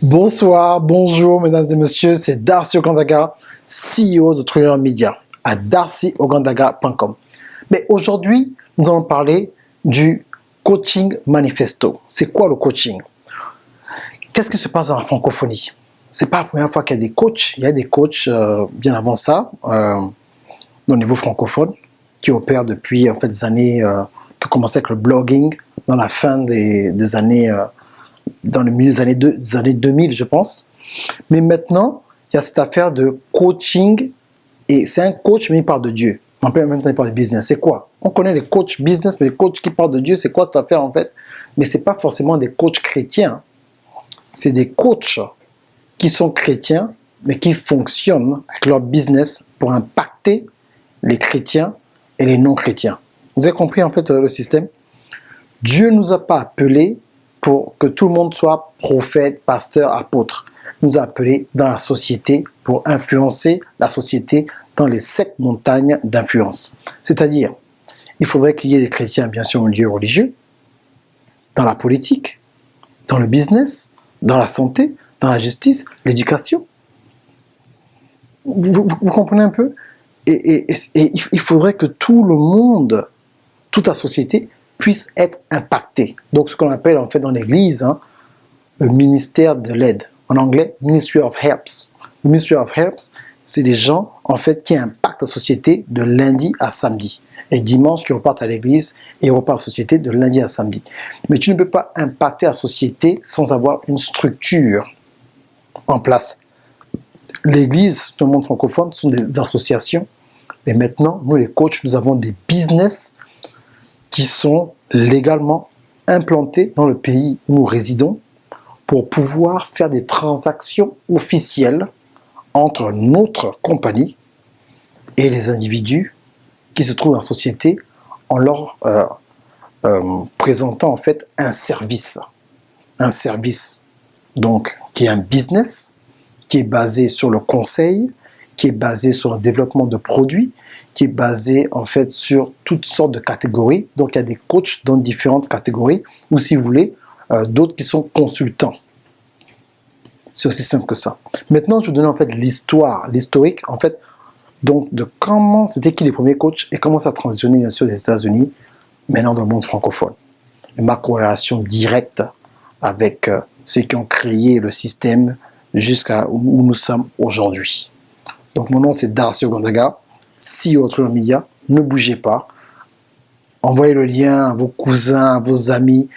Bonsoir, bonjour mesdames et messieurs, c'est Darcy Ogandaga, CEO de Trillion Media à darcyogandaga.com. Mais aujourd'hui, nous allons parler du coaching manifesto. C'est quoi le coaching? Qu'est-ce qui se passe dans la francophonie? C'est pas la première fois qu'il y a des coachs. Il y a des coachs bien avant ça, au niveau francophone, qui opèrent depuis en fait des années, qui ont commencé avec le blogging dans la fin des années, dans le milieu des années 2000, je pense. Mais maintenant, il y a cette affaire de coaching, et c'est un coach, mais il parle de Dieu. En même temps, il parle de business. C'est quoi? On connaît les coachs business, mais les coachs qui parlent de Dieu, c'est quoi cette affaire en fait? Mais ce n'est pas forcément des coachs chrétiens. C'est des coachs qui sont chrétiens, mais qui fonctionnent avec leur business pour impacter les chrétiens et les non-chrétiens. Vous avez compris en fait le système? Dieu ne nous a pas appelés pour que tout le monde soit prophète, pasteur, apôtre. Il nous a appelés dans la société pour influencer la société dans les 7 montagnes d'influence. C'est-à-dire, il faudrait qu'il y ait des chrétiens, bien sûr, au milieu religieux, dans la politique, dans le business, dans la santé, dans la justice, l'éducation. Vous comprenez un peu? Et il faudrait que tout le monde, toute la société, puisse être impacté. Donc, ce qu'on appelle en fait dans l'Église, le ministère de l'aide. En anglais, Ministry of Helps. Le Ministry of Helps, c'est des gens en fait qui impactent la société de lundi à samedi. Et dimanche, qui repartent à l'église et repartent à la société de lundi à samedi. Mais tu ne peux pas impacter la société sans avoir une structure en place. L'église, dans le monde francophone, sont des associations. Mais maintenant, nous les coachs, nous avons des business qui sont légalement implantés dans le pays où nous résidons pour pouvoir faire des transactions officielles entre notre compagnie et les individus qui se trouvent dans la société en leur présentant en fait un service. Un service donc qui est un business, qui est basé sur le conseil, qui est basé sur le développement de produits, qui est basé en fait sur toutes sortes de catégories. Donc il y a des coachs dans différentes catégories, ou si vous voulez, d'autres qui sont consultants. C'est aussi simple que ça. Maintenant, je vous donne en fait l'historique en fait, donc de comment c'était qui les premiers coachs et comment ça a transitionné bien sûr des États-Unis, maintenant dans le monde francophone. Et ma corrélation directe avec ceux qui ont créé le système jusqu'à où nous sommes aujourd'hui. Donc mon nom c'est Darcy Ogandaga, CEO de Trillion Media. Ne bougez pas. Envoyez le lien à vos cousins, à vos amis.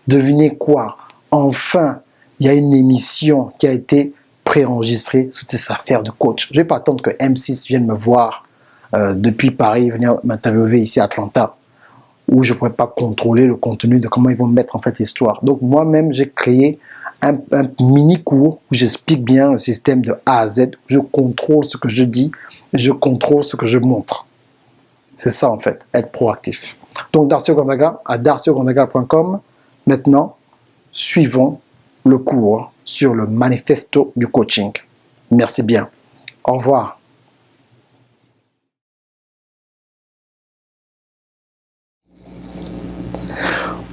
Devinez quoi? Enfin, il y a une émission qui a été préenregistrée sur cette affaire de coach. Je ne vais pas attendre que M6 vienne me voir depuis Paris, venir m'interviewer ici à Atlanta, où je ne pourrais pas contrôler le contenu de comment ils vont mettre en fait l'histoire. Donc moi-même, j'ai créé un mini cours où j'explique bien le système de A à Z. Je contrôle ce que je dis, je contrôle ce que je montre. C'est ça en fait, être proactif. Donc Darcy Ogandaga à darcyogandaga.com. Maintenant, suivons le cours sur le manifesto du coaching. Merci bien. Au revoir.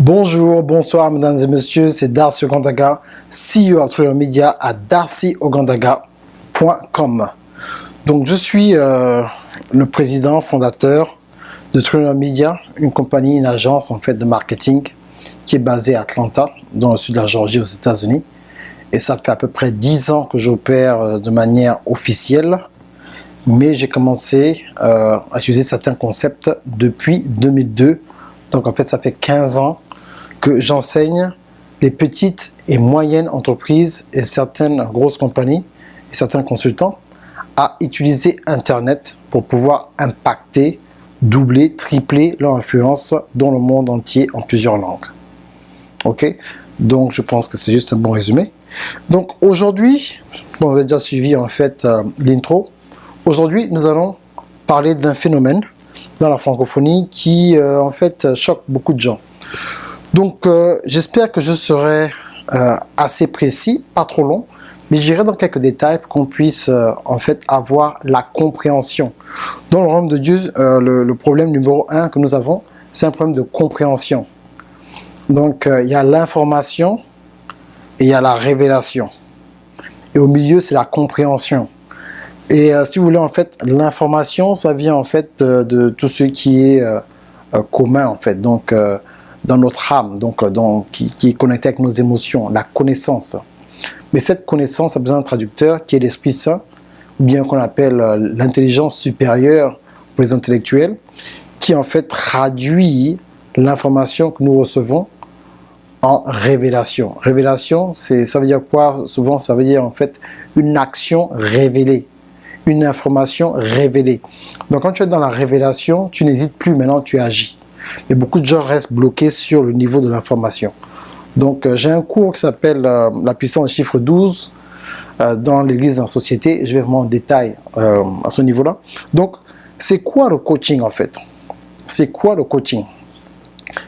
Bonjour, bonsoir mesdames et messieurs, c'est Darcy Ogandaga, CEO de Trillion Media à darcyogandaga.com. Donc je suis le président fondateur de Trillion Media, une compagnie, une agence en fait de marketing qui est basée à Atlanta, dans le sud de la Géorgie aux États-Unis. Et ça fait à peu près 10 ans que j'opère de manière officielle, mais j'ai commencé à utiliser certains concepts depuis 2002. Donc en fait, ça fait 15 ans que j'enseigne les petites et moyennes entreprises et certaines grosses compagnies et certains consultants à utiliser Internet pour pouvoir impacter, doubler, tripler leur influence dans le monde entier en plusieurs langues. Ok? Donc je pense que c'est juste un bon résumé. Donc aujourd'hui, vous avez déjà suivi en fait l'intro. Aujourd'hui, nous allons parler d'un phénomène dans la francophonie qui en fait choque beaucoup de gens. Donc j'espère que je serai assez précis, pas trop long, mais j'irai dans quelques détails pour qu'on puisse en fait avoir la compréhension. Dans le royaume de Dieu, le problème numéro 1 que nous avons, c'est un problème de compréhension. Donc il y a l'information et il y a la révélation. Et au milieu, c'est la compréhension. Et si vous voulez, en fait, l'information, ça vient en fait de tout ce qui est commun, en fait, donc dans notre âme, donc qui est connecté avec nos émotions, la connaissance. Mais cette connaissance a besoin d'un traducteur qui est l'Esprit Saint, ou bien qu'on appelle l'intelligence supérieure pour les intellectuels, qui en fait traduit l'information que nous recevons en révélation. Révélation, ça veut dire quoi? Souvent, ça veut dire en fait une action révélée, une information révélée. Donc quand tu es dans la révélation, tu n'hésites plus, maintenant tu agis. Mais beaucoup de gens restent bloqués sur le niveau de l'information. Donc j'ai un cours qui s'appelle la puissance du chiffre 12 dans l'église en société. Je vais vraiment en détail à ce niveau-là. Donc c'est quoi le coaching en fait? C'est quoi le coaching?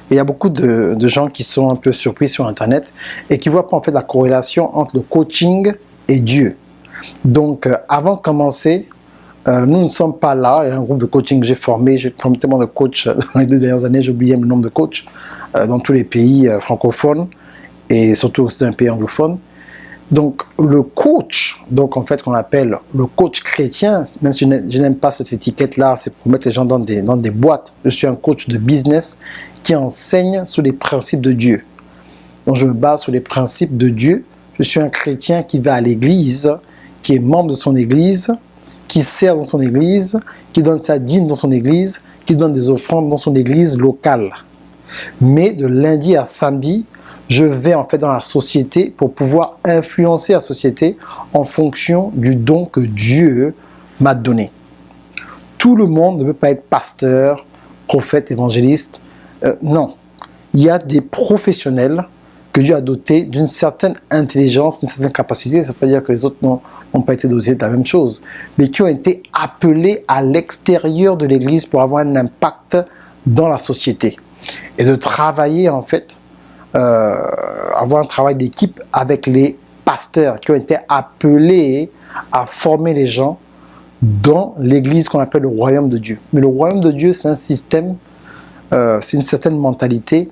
Et il y a beaucoup de gens qui sont un peu surpris sur Internet et qui voient pas en fait la corrélation entre le coaching et Dieu. Donc, avant de commencer, nous ne sommes pas là. Il y a un groupe de coaching que j'ai formé tellement de coachs dans les 2 dernières années, j'ai oublié le nombre de coachs dans tous les pays francophones et surtout aussi dans les pays anglophones. Donc, le coach, donc en fait qu'on appelle le coach chrétien, même si je n'aime pas cette étiquette-là, c'est pour mettre les gens dans des boîtes. Je suis un coach de business qui enseigne sur les principes de Dieu. Donc, je me base sur les principes de Dieu. Je suis un chrétien qui va à l'église, qui est membre de son église, qui sert dans son église, qui donne sa dîme dans son église, qui donne des offrandes dans son église locale. Mais de lundi à samedi, je vais en fait dans la société pour pouvoir influencer la société en fonction du don que Dieu m'a donné. Tout le monde ne peut pas être pasteur, prophète, évangéliste. Non. Il y a des professionnels que Dieu a dotés d'une certaine intelligence, d'une certaine capacité. Ça ne veut pas dire que les autres n'ont pas été dotés de la même chose, mais qui ont été appelés à l'extérieur de l'Église pour avoir un impact dans la société. Et de travailler en fait, avoir un travail d'équipe avec les pasteurs qui ont été appelés à former les gens dans l'Église qu'on appelle le royaume de Dieu. Mais le royaume de Dieu, c'est un système, c'est une certaine mentalité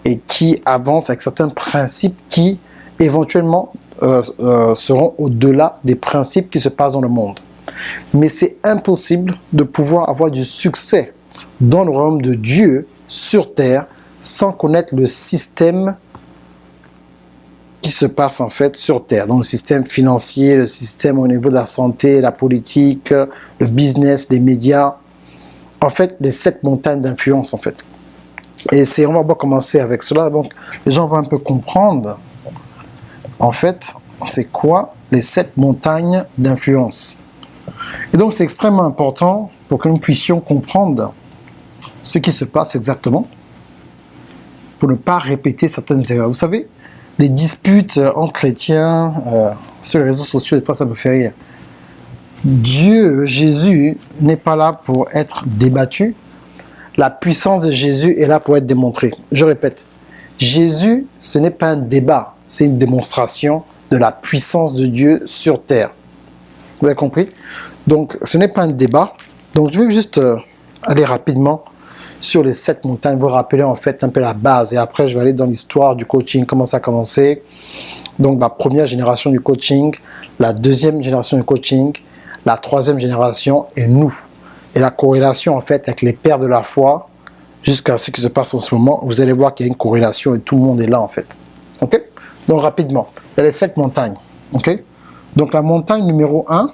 et qui avance avec certains principes qui, éventuellement, seront au-delà des principes qui se passent dans le monde. Mais c'est impossible de pouvoir avoir du succès dans le royaume de Dieu sur terre sans connaître le système qui se passe en fait sur terre. Donc le système financier, le système au niveau de la santé, la politique, le business, les médias. En fait, les 7 montagnes d'influence en fait. Et on va commencer avec cela. Donc les gens vont un peu comprendre en fait c'est quoi les 7 montagnes d'influence. Et donc c'est extrêmement important pour que nous puissions comprendre ce qui se passe exactement, pour ne pas répéter certaines erreurs. Vous savez, les disputes entre chrétiens sur les réseaux sociaux, des fois ça me fait rire. Dieu, Jésus, n'est pas là pour être débattu. La puissance de Jésus est là pour être démontrée. Je répète, Jésus, ce n'est pas un débat, c'est une démonstration de la puissance de Dieu sur terre. Vous avez compris? Donc, ce n'est pas un débat. Donc, je vais juste aller rapidement sur les 7 montagnes, vous rappeler en fait un peu la base. Et après, je vais aller dans l'histoire du coaching, comment ça a commencé. Donc, la première génération du coaching, la deuxième génération du coaching, la troisième génération et nous. Et la corrélation en fait avec les pères de la foi jusqu'à ce qui se passe en ce moment. Vous allez voir qu'il y a une corrélation et tout le monde est là en fait. Ok? Donc, rapidement, il y a les 7 montagnes. Ok? Donc, la montagne numéro 1.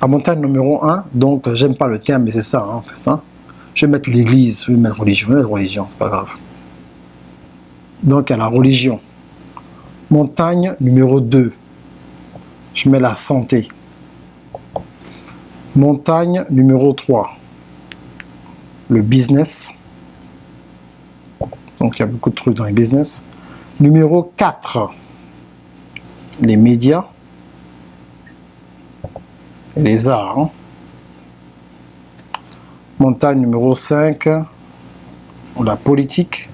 La montagne numéro 1, donc j'aime pas le terme, mais c'est ça en fait. Hein. Je vais mettre l'église, je vais mettre religion, c'est pas grave. Donc, il y a la religion. Montagne numéro 2, je mets la santé. Montagne numéro 3, le business. Donc, il y a beaucoup de trucs dans les business. Numéro 4, les médias et les arts. Hein. Montagne numéro 5, la politique.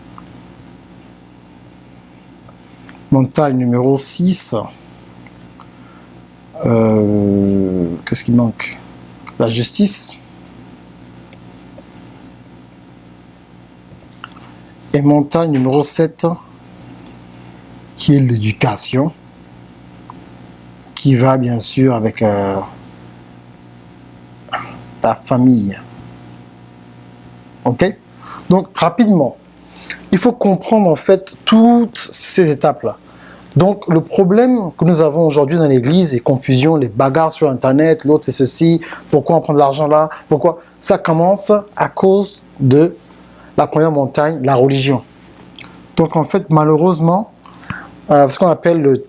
Montagne numéro 6, qu'est-ce qui manque? La justice. Et montagne numéro 7, qui est l'éducation. qui va bien sûr avec la famille. Ok? Donc, rapidement, il faut comprendre en fait toutes ces étapes-là. Donc, le problème que nous avons aujourd'hui dans l'Église, les confusions, les bagarres sur Internet, l'autre c'est ceci, pourquoi on prend de l'argent là, pourquoi? Ça commence à cause de la première montagne, la religion. Donc, en fait, malheureusement, ce qu'on appelle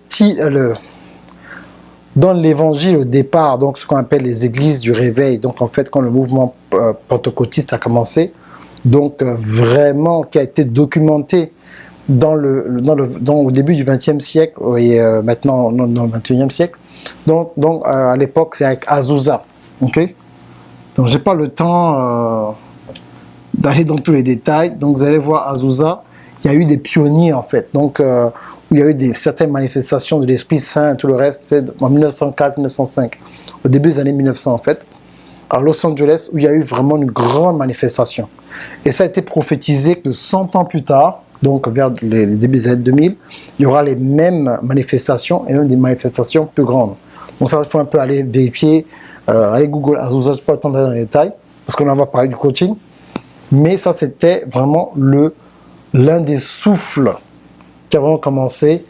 dans l'évangile au départ, donc ce qu'on appelle les églises du réveil, donc en fait, quand le mouvement pentecôtiste a commencé, donc vraiment qui a été documenté au début du XXe siècle et maintenant dans le XXIe siècle. Donc à l'époque, c'est avec Azusa. Ok. Donc j'ai pas le temps d'aller dans tous les détails. Donc vous allez voir Azusa, il y a eu des pionniers en fait. Donc où il y a eu certaines manifestations de l'Esprit Saint et tout le reste en 1904-1905, au début des années 1900 en fait, à Los Angeles, où il y a eu vraiment une grande manifestation. Et ça a été prophétisé que 100 ans plus tard, donc vers les débuts des années 2000, il y aura les mêmes manifestations et même des manifestations plus grandes. Donc ça, il faut un peu aller vérifier, aller Google Azusa, je n'ai pas le temps d'aller dans les détails, parce qu'on en va parler du coaching, mais ça c'était vraiment l'un des souffles qui a vraiment commencé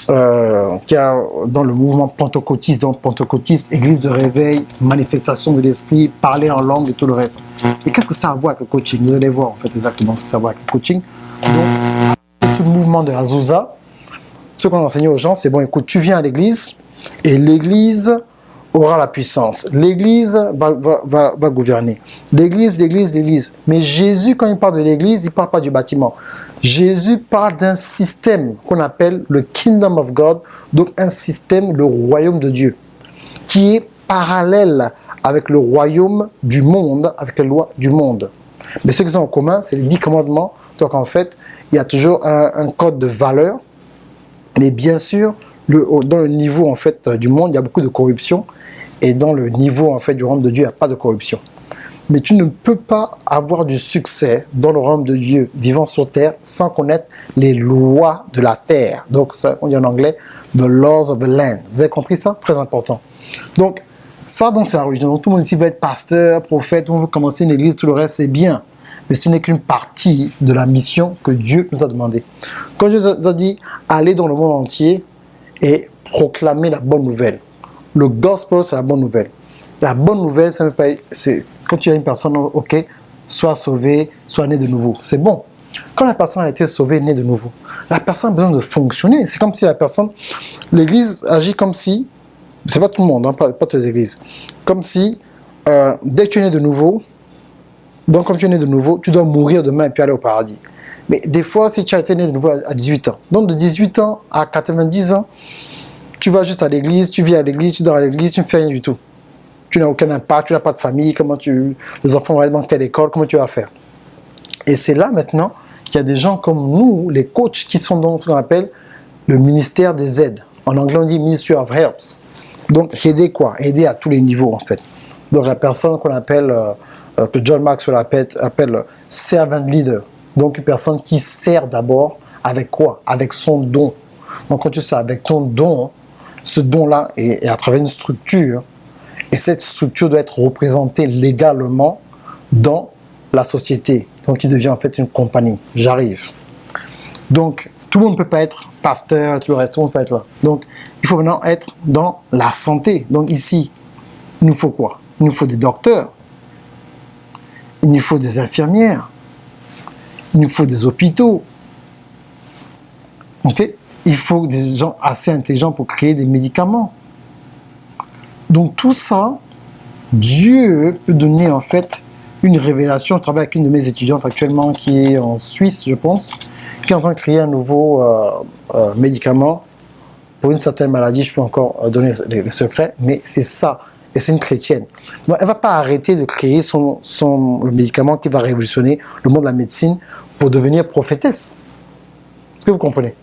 dans le mouvement pentecôtiste, donc pentecôtiste, église de réveil, manifestation de l'esprit, parler en langue et tout le reste. Et qu'est-ce que ça a à voir avec le coaching? Vous allez voir en fait exactement ce que ça a à voir avec le coaching. Donc, ce mouvement de Azusa, ce qu'on enseignait aux gens, c'est bon, écoute, tu viens à l'église et l'église aura la puissance. L'église va gouverner. L'église. Mais Jésus, quand il parle de l'église, il ne parle pas du bâtiment. Jésus parle d'un système qu'on appelle le Kingdom of God, donc un système, le royaume de Dieu, qui est parallèle avec le royaume du monde, avec les lois du monde. Mais ce qu'ils ont en commun, c'est les 10 commandements. Donc en fait, il y a toujours un code de valeur. Mais bien sûr, dans le niveau en fait du monde, il y a beaucoup de corruption. Et dans le niveau en fait du royaume de Dieu, il n'y a pas de corruption. Mais tu ne peux pas avoir du succès dans le royaume de Dieu, vivant sur terre, sans connaître les lois de la terre. Donc, on dit en anglais, the laws of the land. Vous avez compris ça? Très important. Donc, ça, c'est la religion. Donc, tout le monde ici veut être pasteur, prophète, on veut commencer une église, tout le reste, c'est bien. Mais ce n'est qu'une partie de la mission que Dieu nous a demandé. Quand Dieu nous a dit, allez dans le monde entier et proclamer la bonne nouvelle. Le gospel, c'est la bonne nouvelle. La bonne nouvelle, c'est quand tu as une personne, ok, soit sauvée, soit née de nouveau. C'est bon. Quand la personne a été sauvée, née de nouveau, la personne a besoin de fonctionner. C'est comme si l'église agit comme si, c'est pas tout le monde, hein, pas toutes les églises, comme si, dès que tu es né de nouveau, donc comme tu es né de nouveau, tu dois mourir demain et puis aller au paradis. Mais des fois, si tu as été né de nouveau à 18 ans, donc de 18 ans à 90 ans, tu vas juste à l'église, tu vis à l'église, tu dors à l'église, tu ne fais rien du tout. Tu n'as aucun impact, tu n'as pas de famille, les enfants vont aller dans quelle école, comment tu vas faire? Et c'est là maintenant qu'il y a des gens comme nous, les coachs, qui sont dans ce qu'on appelle le ministère des aides. En anglais, on dit Ministry of Helps. Donc, aider quoi? Aider à tous les niveaux, en fait. Donc, la personne qu'on appelle, que John Maxwell appelle servant leader. Donc, une personne qui sert d'abord avec quoi? Avec son don. Donc, quand tu sers avec ton don, ce don-là est à travers une structure. Et cette structure doit être représentée légalement dans la société. Donc, il devient en fait une compagnie. J'arrive. Donc, tout le monde ne peut pas être pasteur, tout le reste, tout le monde peut être là. Donc, il faut maintenant être dans la santé. Donc, ici, il nous faut quoi? Il nous faut des docteurs. Il nous faut des infirmières. Il nous faut des hôpitaux. Ok? Il faut des gens assez intelligents pour créer des médicaments. Donc tout ça, Dieu peut donner en fait une révélation. Je travaille avec une de mes étudiantes actuellement qui est en Suisse, je pense, qui est en train de créer un nouveau médicament pour une certaine maladie. Je peux encore donner les secrets, mais c'est ça. Et c'est une chrétienne. Donc elle ne va pas arrêter de créer le médicament qui va révolutionner le monde de la médecine pour devenir prophétesse. Est-ce que vous comprenez?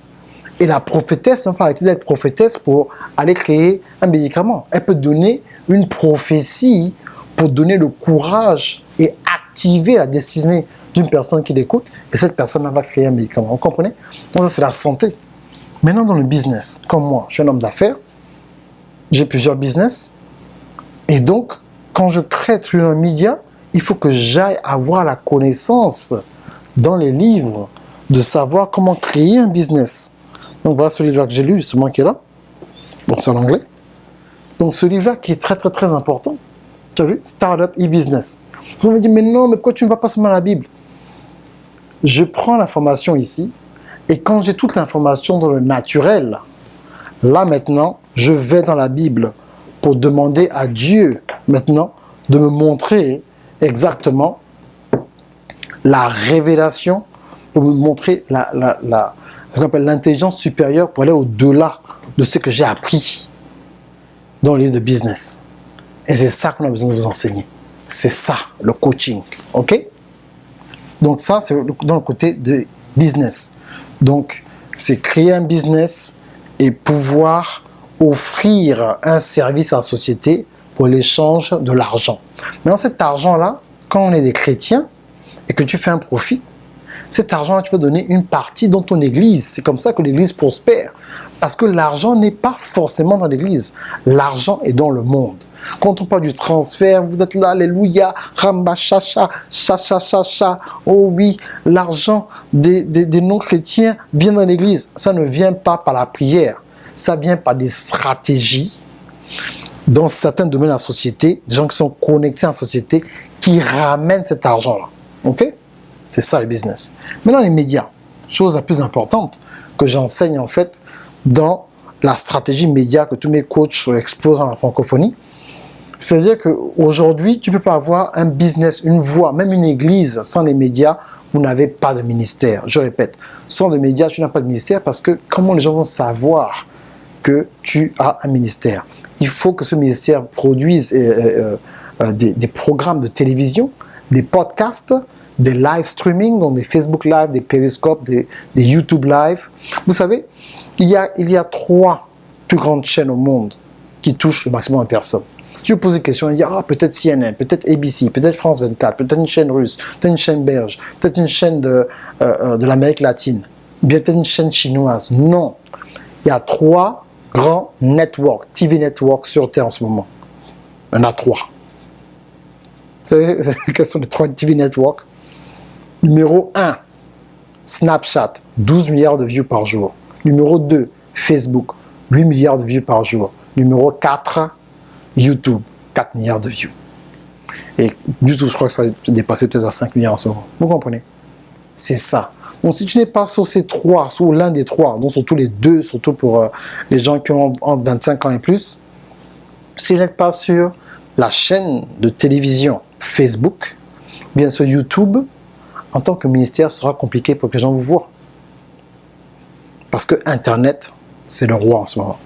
Et la prophétesse ne va pas arrêter d'être prophétesse pour aller créer un médicament. Elle peut donner une prophétie pour donner le courage et activer la destinée d'une personne qui l'écoute. Et cette personne va créer un médicament. Vous comprenez? Donc ça, c'est la santé. Maintenant, dans le business, comme moi, je suis un homme d'affaires. j'ai plusieurs business. Et donc, quand je crée un média, il faut que j'aille avoir la connaissance dans les livres de savoir comment créer un business. Donc voilà ce livre que j'ai lu justement qui est là. Bon, c'est en anglais. Donc ce livre-là qui est très très très important. Tu as vu? Startup e-business. Vous me dites, mais non, mais pourquoi tu ne vas pas seulement à la Bible? Je prends l'information ici, et quand j'ai toute l'information dans le naturel, là maintenant, je vais dans la Bible pour demander à Dieu maintenant de me montrer exactement la révélation, pour me montrer ce qu'on appelle l'intelligence supérieure pour aller au-delà de ce que j'ai appris dans le livre de business. Et c'est ça qu'on a besoin de vous enseigner. C'est ça, le coaching. OK? Donc ça, c'est dans le côté de business. Donc, c'est créer un business et pouvoir offrir un service à la société pour l'échange de l'argent. Maintenant, cet argent-là, quand on est des chrétiens et que tu fais un profit, cet argent-là, tu vas donner une partie dans ton église. C'est comme ça que l'église prospère. Parce que l'argent n'est pas forcément dans l'église. L'argent est dans le monde. Quand on parle du transfert, vous êtes là, alléluia, ramba, chacha, chacha, chacha. Oh oui, l'argent des non-chrétiens vient dans l'église. Ça ne vient pas par la prière. Ça vient par des stratégies dans certains domaines de la société, des gens qui sont connectés à la société, qui ramènent cet argent-là. OK? C'est ça le business. Maintenant, les médias, chose la plus importante que j'enseigne en fait dans la stratégie média que tous mes coachs explosent dans la francophonie. C'est-à-dire qu'aujourd'hui, tu ne peux pas avoir un business, une voix, même une église sans les médias, vous n'avez pas de ministère. Je répète, sans les médias, tu n'as pas de ministère parce que comment les gens vont savoir que tu as un ministère? Il faut que ce ministère produise des programmes de télévision, des podcasts, des live streaming, donc des Facebook Live, des Periscope, des YouTube Live. Vous savez, il y a 3 plus grandes chaînes au monde qui touchent le maximum de personnes. Si je pose une question, il y a peut-être CNN, peut-être ABC, peut-être France 24, peut-être une chaîne russe, peut-être une chaîne belge, peut-être une chaîne de l'Amérique latine, peut-être une chaîne chinoise. Non, il y a 3 grands networks, TV networks sur Terre en ce moment. Il y en a 3. Vous savez, quels sont les 3 TV networks? Numéro 1, Snapchat, 12 milliards de views par jour. Numéro 2, Facebook, 8 milliards de views par jour. Numéro 4, YouTube, 4 milliards de views. Et YouTube, je crois que ça a dépassé peut-être à 5 milliards en ce moment. Vous comprenez? C'est ça. Donc, si tu n'es pas sur ces 3, sur l'un des 3, donc surtout les 2, surtout pour les gens qui ont entre 25 ans et plus, si vous n'êtes pas sur la chaîne de télévision Facebook, bien sûr YouTube, en tant que ministère, ce sera compliqué pour que les gens vous voient. Parce que Internet, c'est le roi en ce moment.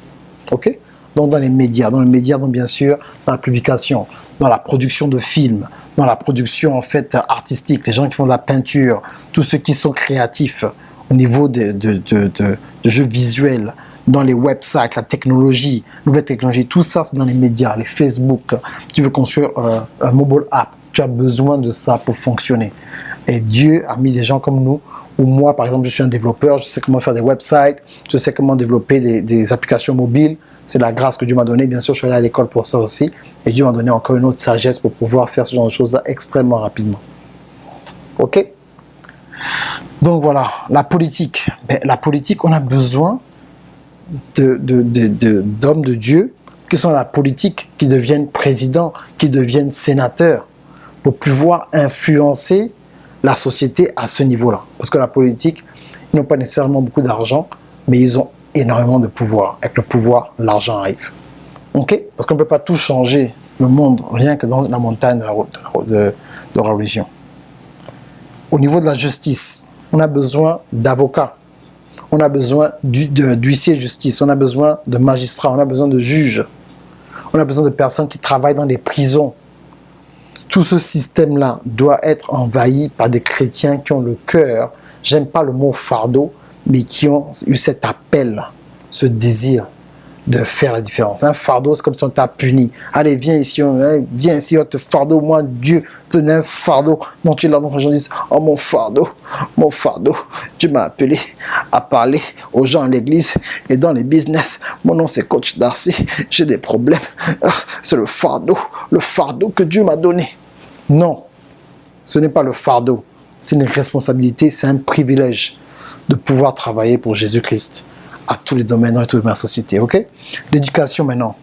OK? Donc dans les médias, donc bien sûr, dans la publication, dans la production de films, dans la production en fait artistique, les gens qui font de la peinture, tous ceux qui sont créatifs au niveau de jeux visuels, dans les websites, la technologie, nouvelle technologie, tout ça c'est dans les médias, les Facebook. Tu veux construire un mobile app, tu as besoin de ça pour fonctionner. Et Dieu a mis des gens comme nous, ou moi par exemple je suis un développeur, je sais comment faire des websites, je sais comment développer des applications mobiles. C'est la grâce que Dieu m'a donnée. Bien sûr, je suis allé à l'école pour ça aussi. Et Dieu m'a donné encore une autre sagesse pour pouvoir faire ce genre de choses extrêmement rapidement. OK? Donc voilà, la politique. Ben, la politique, on a besoin d'hommes de Dieu qui sont dans la politique, qui deviennent présidents, qui deviennent sénateurs, pour pouvoir influencer la société à ce niveau-là. Parce que la politique, ils n'ont pas nécessairement beaucoup d'argent, mais ils ont énormément de pouvoir. Avec le pouvoir, l'argent arrive. OK? Parce qu'on ne peut pas tout changer le monde, rien que dans la montagne de la religion. Au niveau de la justice, on a besoin d'avocats. On a besoin d'huissiers de justice. On a besoin de magistrats. On a besoin de juges. On a besoin de personnes qui travaillent dans les prisons. Tout ce système-là doit être envahi par des chrétiens qui ont le cœur, j'aime pas le mot fardeau, mais qui ont eu cet appel, ce désir de faire la différence. Un fardeau, c'est comme si on t'a puni. Allez, viens ici, te fardeau. Moi, Dieu te donne un fardeau. Donc tu es là, donc les gens disent, oh mon fardeau, Dieu m'a appelé à parler aux gens à l'église et dans les business. Mon nom c'est Coach Darcy, j'ai des problèmes. C'est le fardeau que Dieu m'a donné. Non, ce n'est pas le fardeau, c'est une responsabilité, c'est un privilège de pouvoir travailler pour Jésus-Christ à tous les domaines, dans toute ma société, ok? L'éducation maintenant.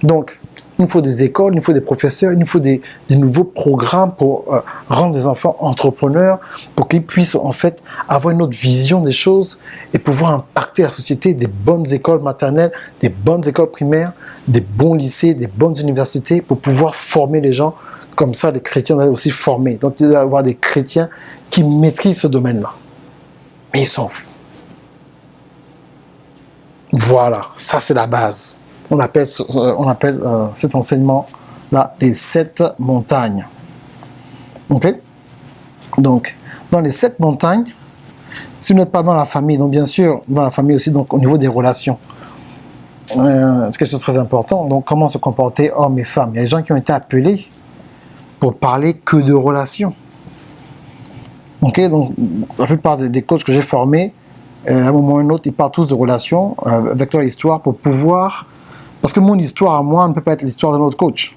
Donc, il nous faut des écoles, il nous faut des professeurs, il nous faut des nouveaux programmes pour rendre des enfants entrepreneurs, pour qu'ils puissent en fait avoir une autre vision des choses et pouvoir impacter la société, des bonnes écoles maternelles, des bonnes écoles primaires, des bons lycées, des bonnes universités, pour pouvoir former les gens. Comme ça, les chrétiens doivent aussi former. Donc, il doit y avoir des chrétiens qui maîtrisent ce domaine-là. Mais ils sont où? Voilà, ça c'est la base. On appelle cet enseignement-là les 7 montagnes. Ok? Donc, dans les 7 montagnes, si vous n'êtes pas dans la famille, donc bien sûr, dans la famille aussi, donc au niveau des relations, c'est quelque chose de très important. Donc, comment se comporter hommes et femmes? Il y a des gens qui ont été appelés pour parler que de relations. Ok? Donc, la plupart des coachs que j'ai formés, à un moment ou à un autre, ils parlent tous de relations avec leur histoire pour pouvoir... Parce que mon histoire à moi ne peut pas être l'histoire d'un autre coach.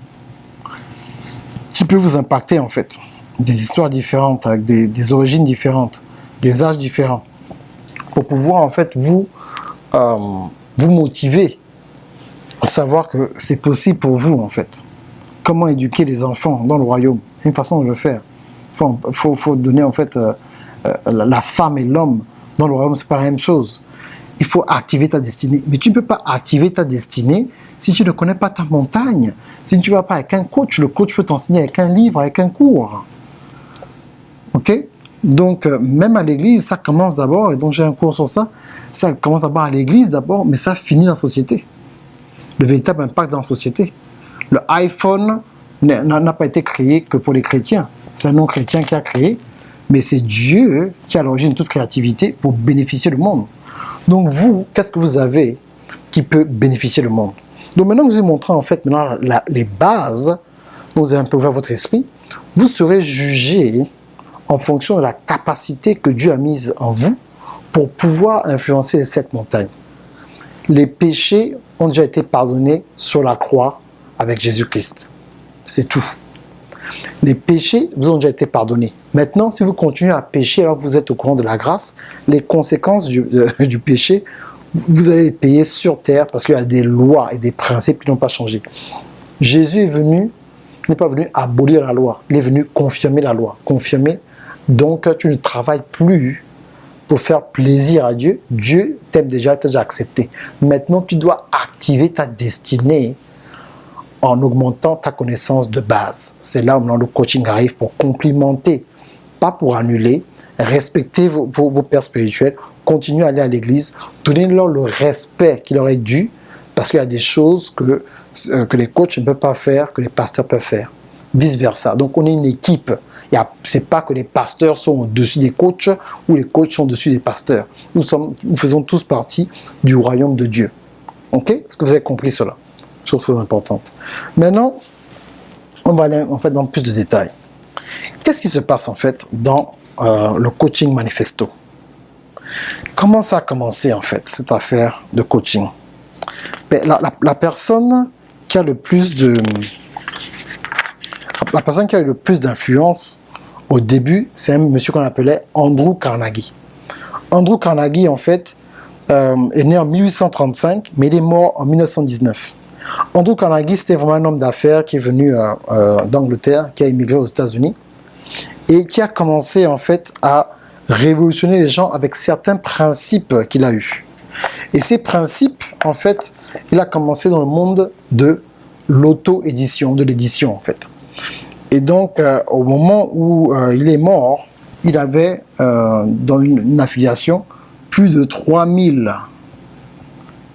Qui peut vous impacter en fait. Des histoires différentes, avec des origines différentes, des âges différents. Pour pouvoir en fait vous motiver à savoir que c'est possible pour vous en fait. Comment éduquer les enfants dans le royaume. Une façon de le faire. Faut donner en fait la femme et l'homme dans le royaume, c'est pas la même chose. Il faut activer ta destinée. Mais tu ne peux pas activer ta destinée si tu ne connais pas ta montagne. Si tu ne vas pas avec un coach, le coach peut t'enseigner avec un livre, avec un cours. Ok? Donc, même à l'église, ça commence d'abord, et donc j'ai un cours sur ça, ça commence d'abord à l'église d'abord, mais ça finit dans la société. Le véritable impact dans la société. Le iPhone n'a pas été créé que pour les chrétiens. C'est un non-chrétien qui a créé, mais c'est Dieu qui est à l'origine de toute créativité pour bénéficier le monde. Donc vous, qu'est-ce que vous avez qui peut bénéficier le monde? Donc maintenant que je vous ai montré en fait maintenant les bases, dont vous avez un peu ouvert votre esprit, vous serez jugé en fonction de la capacité que Dieu a mise en vous pour pouvoir influencer les 7 montagnes. Les péchés ont déjà été pardonnés sur la croix avec Jésus-Christ. C'est tout. Les péchés vous ont déjà été pardonnés. Maintenant, si vous continuez à pécher alors que vous êtes au courant de la grâce, les conséquences du péché, vous allez les payer sur terre parce qu'il y a des lois et des principes qui n'ont pas changé. Jésus n'est pas venu abolir la loi, il est venu confirmer la loi. Confirmer, donc tu ne travailles plus pour faire plaisir à Dieu. Dieu t'aime déjà, t'a déjà accepté. Maintenant, tu dois activer ta destinée en augmentant ta connaissance de base. C'est là où le coaching arrive pour complimenter, pas pour annuler. Respectez vos pères spirituels, continuez à aller à l'église, donnez-leur le respect qui leur est dû, parce qu'il y a des choses que les coachs ne peuvent pas faire, que les pasteurs peuvent faire. Vice-versa. Donc on est une équipe. Ce n'est pas que les pasteurs sont au-dessus des coachs ou les coachs sont au-dessus des pasteurs. Nous faisons tous partie du royaume de Dieu. Ok? Est-ce que vous avez compris cela? Chose très importante. Maintenant, on va aller en fait dans plus de détails. Qu'est-ce qui se passe en fait dans le coaching manifesto? Comment ça a commencé en fait cette affaire de coaching? La personne qui a le plus d'influence au début, c'est un monsieur qu'on appelait Andrew Carnegie. Andrew Carnegie en fait est né en 1835, mais il est mort en 1919. Andrew Carnegie, c'était vraiment un homme d'affaires qui est venu d'Angleterre, qui a immigré aux États-Unis et qui a commencé en fait à révolutionner les gens avec certains principes qu'il a eus. Et ces principes, en fait, il a commencé dans le monde de l'auto-édition, de l'édition en fait. Et donc, au moment où il est mort, il avait dans une affiliation plus de 3000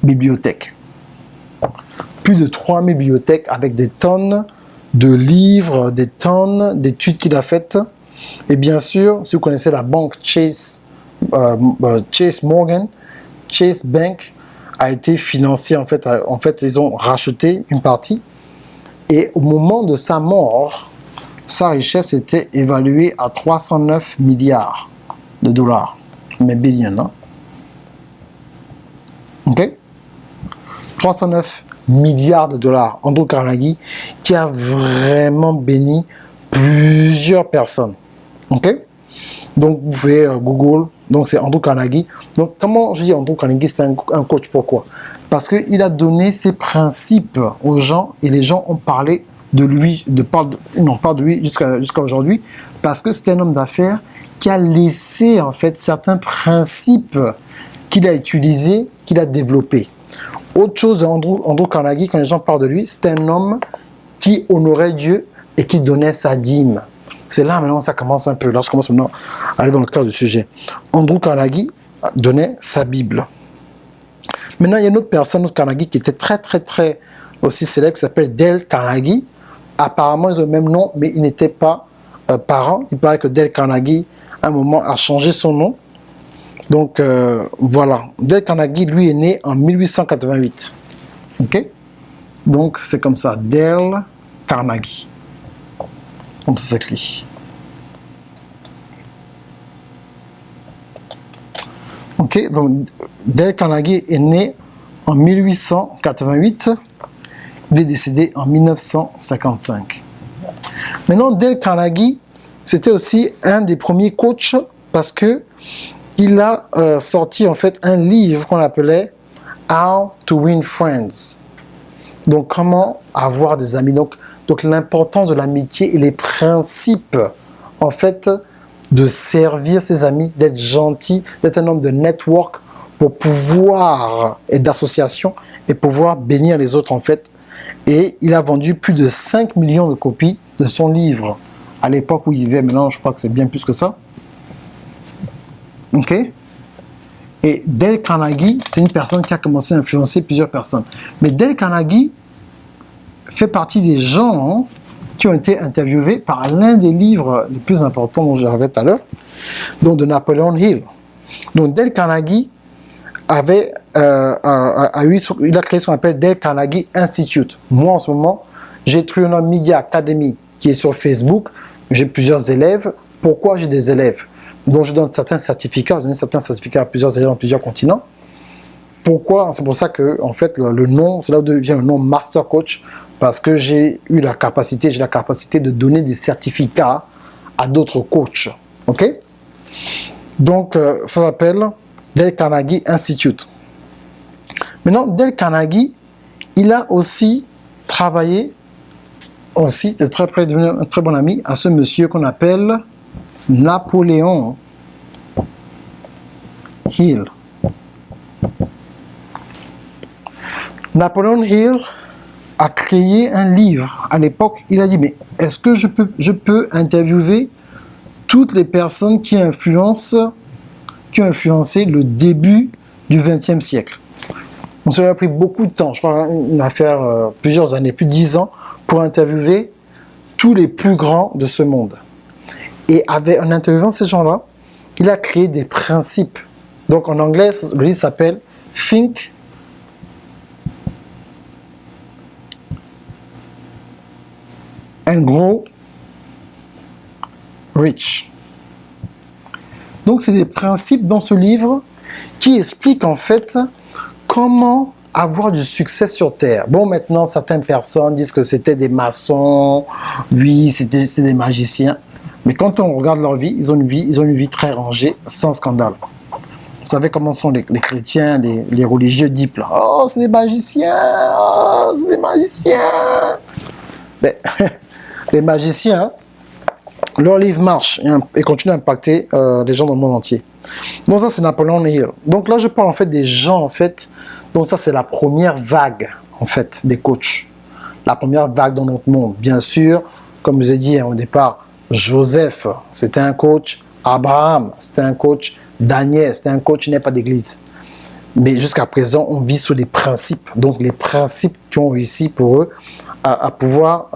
bibliothèques. Plus de 3000 bibliothèques avec des tonnes de livres, des tonnes d'études qu'il a faites. Et bien sûr, si vous connaissez la banque Chase Morgan, Chase Bank a été financée, en fait, ils ont racheté une partie. Et au moment de sa mort, sa richesse était évaluée à 309 milliards de dollars. Mais billion, hein? Ok? 309 milliards de dollars. Andrew Carnegie, qui a vraiment béni plusieurs personnes. Ok? Donc, vous pouvez Google. Donc, c'est Andrew Carnegie. Donc, comment je dis Andrew Carnegie, c'est un coach? Pourquoi? Parce qu'il a donné ses principes aux gens et les gens ont parlé de lui, on parle de lui jusqu'à aujourd'hui, parce que c'est un homme d'affaires qui a laissé, en fait, certains principes qu'il a utilisés, qu'il a développés. Autre chose d'Andrew Carnegie, quand les gens parlent de lui, c'est un homme qui honorait Dieu et qui donnait sa dîme. C'est là maintenant ça commence un peu. Là, je commence maintenant à aller dans le cœur du sujet. Andrew Carnegie donnait sa Bible. Maintenant, il y a une autre personne, Carnegie, qui était très, très, très aussi célèbre, qui s'appelle Dale Carnegie. Apparemment, ils ont le même nom, mais ils n'étaient pas parents. Il paraît que Dale Carnegie, à un moment, a changé son nom. Donc, voilà. Dale Carnegie, lui, est né en 1888. OK? Donc, c'est comme ça. Dale Carnegie. Comme ça s'écrit. Ok, donc Dale Carnegie est né en 1888. Il est décédé en 1955. Maintenant, Dale Carnegie, c'était aussi un des premiers coachs parce que il a sorti en fait un livre qu'on appelait How to Win Friends. Donc, comment avoir des amis. Donc l'importance de l'amitié et les principes, en fait, de servir ses amis, d'être gentil, d'être un homme de network pour pouvoir, et d'association, et pouvoir bénir les autres, en fait. Et il a vendu plus de 5 millions de copies de son livre. À l'époque où il vivait, maintenant, je crois que c'est bien plus que ça. OK? Et Dale Carnegie, c'est une personne qui a commencé à influencer plusieurs personnes. Mais Dale Carnegie fait partie des gens qui ont été interviewés par l'un des livres les plus importants dont j'avais tout à l'heure, donc de Napoleon Hill. Donc Dale Carnegie il a créé ce qu'on appelle Dale Carnegie Institute. Moi en ce moment, j'ai Trianon Media Academy qui est sur Facebook. J'ai plusieurs élèves. Pourquoi j'ai des élèves? Donc je donne certains certificats. Je donne certains certificats à plusieurs élèves dans plusieurs continents. Pourquoi? C'est pour ça que en fait le nom, c'est là où devient le nom Master Coach, parce que j'ai la capacité de donner des certificats à d'autres coachs. Ok? Donc ça s'appelle Dale Carnegie Institute. Maintenant, Dale Carnegie, il a aussi travaillé aussi de très près, devenu un très bon ami à ce monsieur qu'on appelle Napoleon Hill. Napoleon Hill a créé un livre. À l'époque, il a dit, mais est-ce que je peux interviewer toutes les personnes qui ont influencé le début du XXe siècle? On s'est pris beaucoup de temps, je crois une affaire plusieurs années, plus de 10 ans, pour interviewer tous les plus grands de ce monde. Et en interviewant ces gens-là, il a créé des principes. Donc en anglais, le livre s'appelle Think and Grow Rich. Donc c'est des principes dans ce livre qui expliquent en fait comment avoir du succès sur Terre. Bon, maintenant, certaines personnes disent que c'était des maçons, oui, c'était des magiciens. Mais quand on regarde leur vie, ils ont une vie très rangée, sans scandale. Vous savez comment sont les chrétiens, les religieux dipes là. Oh, c'est des magiciens, oh, c'est des magiciens. Mais, les magiciens, leur livre marche et continue à impacter les gens dans le monde entier. Donc ça, c'est Napoleon Hill. Donc là, je parle en fait des gens, en fait. Donc ça, c'est la première vague, en fait, des coachs. La première vague dans notre monde. Bien sûr, comme je vous ai dit au départ, Joseph, c'était un coach. Abraham, c'était un coach. Daniel, c'était un coach, il n'est pas d'église. Mais jusqu'à présent, on vit sur les principes. Donc les principes qui ont réussi pour eux à pouvoir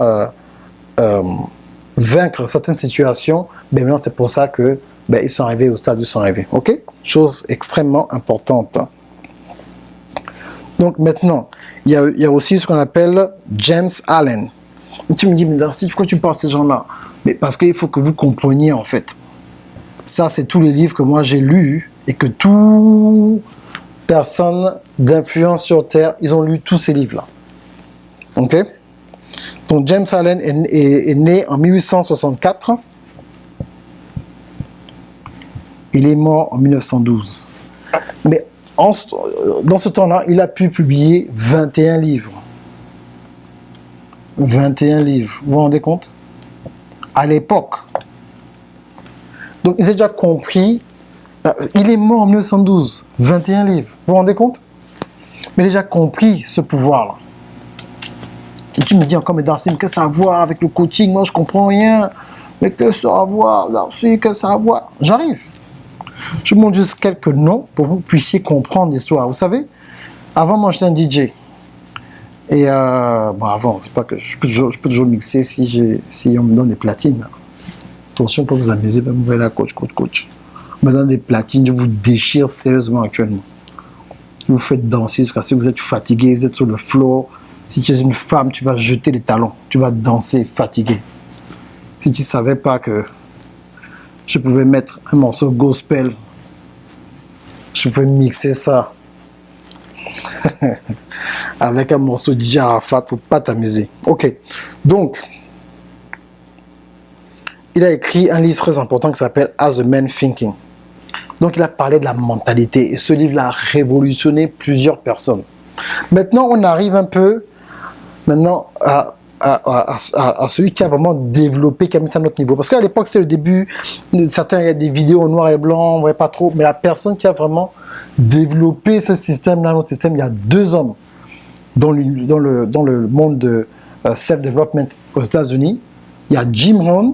vaincre certaines situations. Mais maintenant, c'est pour ça que ils sont arrivés au stade où ils sont arrivés. OK? Chose extrêmement importante. Donc maintenant, il y a aussi ce qu'on appelle James Allen. Et tu me dis, mais Darcy, pourquoi tu parles de ces gens-là? Mais parce qu'il faut que vous compreniez, en fait. Ça, c'est tous les livres que moi j'ai lus et que tous personnes d'influence sur Terre, ils ont lu tous ces livres-là. Ok? Donc James Allen est né en 1864. Il est mort en 1912. Mais dans ce temps-là, il a pu publier 21 livres. 21 livres. Vous vous rendez compte? À l'époque. Donc, ils ont déjà compris. Il est mort en 1912. 21 livres. Vous vous rendez compte? Mais il a déjà compris ce pouvoir-là. Et tu me dis encore, mais Darcy, qu'est-ce que ça a à voir avec le coaching? Moi, je comprends rien. Mais qu'est-ce que ça a à voir, Darcy? Qu'est-ce que ça a à voir? J'arrive. Je vous montre juste quelques noms pour que vous puissiez comprendre l'histoire. Vous savez, avant, moi, j'étais un DJ. Et bon, avant, c'est pas que je peux toujours mixer si on me donne des platines. Attention, pour vous amuser, vous voyez là, coach. On me donne des platines, je vous déchire sérieusement actuellement. Vous faites danser jusqu'à ce que vous êtes fatigué, vous êtes sur le floor. Si tu es une femme, tu vas jeter les talons, tu vas danser fatigué. Si tu savais pas que je pouvais mettre un morceau gospel, je pouvais mixer ça avec un morceau de DJ Arafat pour pas t'amuser. Ok, donc il a écrit un livre très important qui s'appelle As a Man Thinking. Donc il a parlé de la mentalité et ce livre-là a révolutionné plusieurs personnes. Maintenant on arrive un peu à celui qui a vraiment développé, qui a mis ça à notre niveau. Parce qu'à l'époque, c'est le début. Certains, il y a des vidéos en noir et blanc, on ne voyait pas trop. Mais la personne qui a vraiment développé ce système-là, notre système, il y a deux hommes dans le monde de self-development aux États-Unis. Il y a Jim Rohn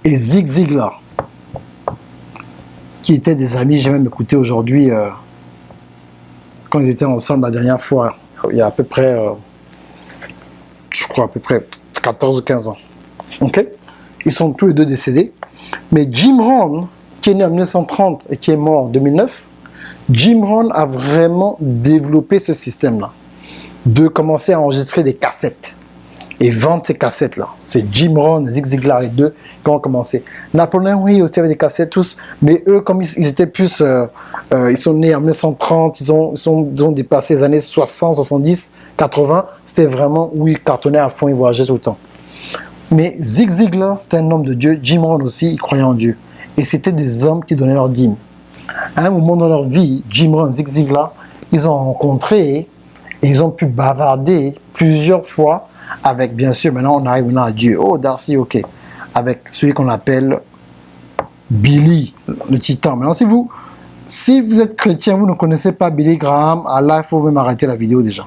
et Zig Ziglar, qui étaient des amis. J'ai même écouté aujourd'hui... quand ils étaient ensemble la dernière fois, il y a à peu près, je crois à peu près 14 ou 15 ans. Ok? Ils sont tous les deux décédés. Mais Jim Rohn, qui est né en 1930 et qui est mort en 2009, Jim Rohn a vraiment développé ce système-là, de commencer à enregistrer des cassettes et vendre ces cassettes-là. C'est Jim Rohn et Zig Ziglar, les deux, qui ont commencé. Napoléon, oui, aussi avait des cassettes tous, mais eux, comme ils étaient plus... ils sont nés en 1930, ils ont dépassé les années 60, 70, 80, c'était vraiment où ils cartonnaient à fond, ils voyageaient tout le temps. Mais Zig Ziglar, c'était un homme de Dieu, Jim Rohn aussi, il croyait en Dieu. Et c'était des hommes qui donnaient leur dîme. À un moment dans leur vie, Jim Rohn et Zig Ziglar, ils ont rencontré et ils ont pu bavarder plusieurs fois avec, bien sûr, maintenant on arrive maintenant à Dieu. Oh, Darcy, ok. Avec celui qu'on appelle Billy, le titan. Maintenant, si vous êtes chrétien, vous ne connaissez pas Billy Graham, Allah, il faut même arrêter la vidéo déjà.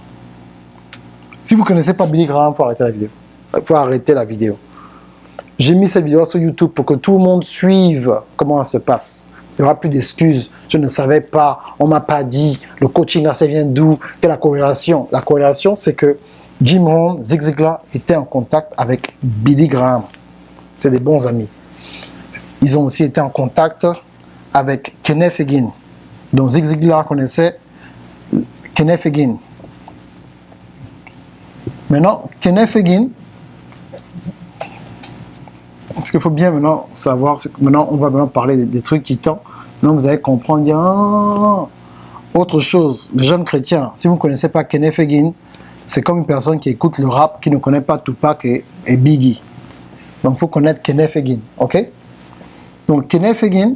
Si vous ne connaissez pas Billy Graham, il faut arrêter la vidéo. Il faut arrêter la vidéo. J'ai mis cette vidéo sur YouTube pour que tout le monde suive comment ça se passe. Il n'y aura plus d'excuses. Je ne savais pas, on ne m'a pas dit, le coaching là, ça vient d'où? Quelle est la corrélation? La corrélation, c'est que Jim Rohn, Zig Ziglar étaient en contact avec Billy Graham. C'est des bons amis. Ils ont aussi été en contact avec Kenneth Hagin. Donc Zig Ziglar connaissait Kenneth Hagin. Maintenant, Kenneth Hagin, ce qu'il faut bien maintenant savoir, c'est que maintenant on va maintenant parler des trucs titans. Maintenant vous allez comprendre, dire, autre chose, les jeunes chrétiens, si vous ne connaissez pas Kenneth Hagin, c'est comme une personne qui écoute le rap, qui ne connaît pas Tupac et Biggie. Donc, il faut connaître Kenneth Hagin, ok? Donc, Kenneth Hagin,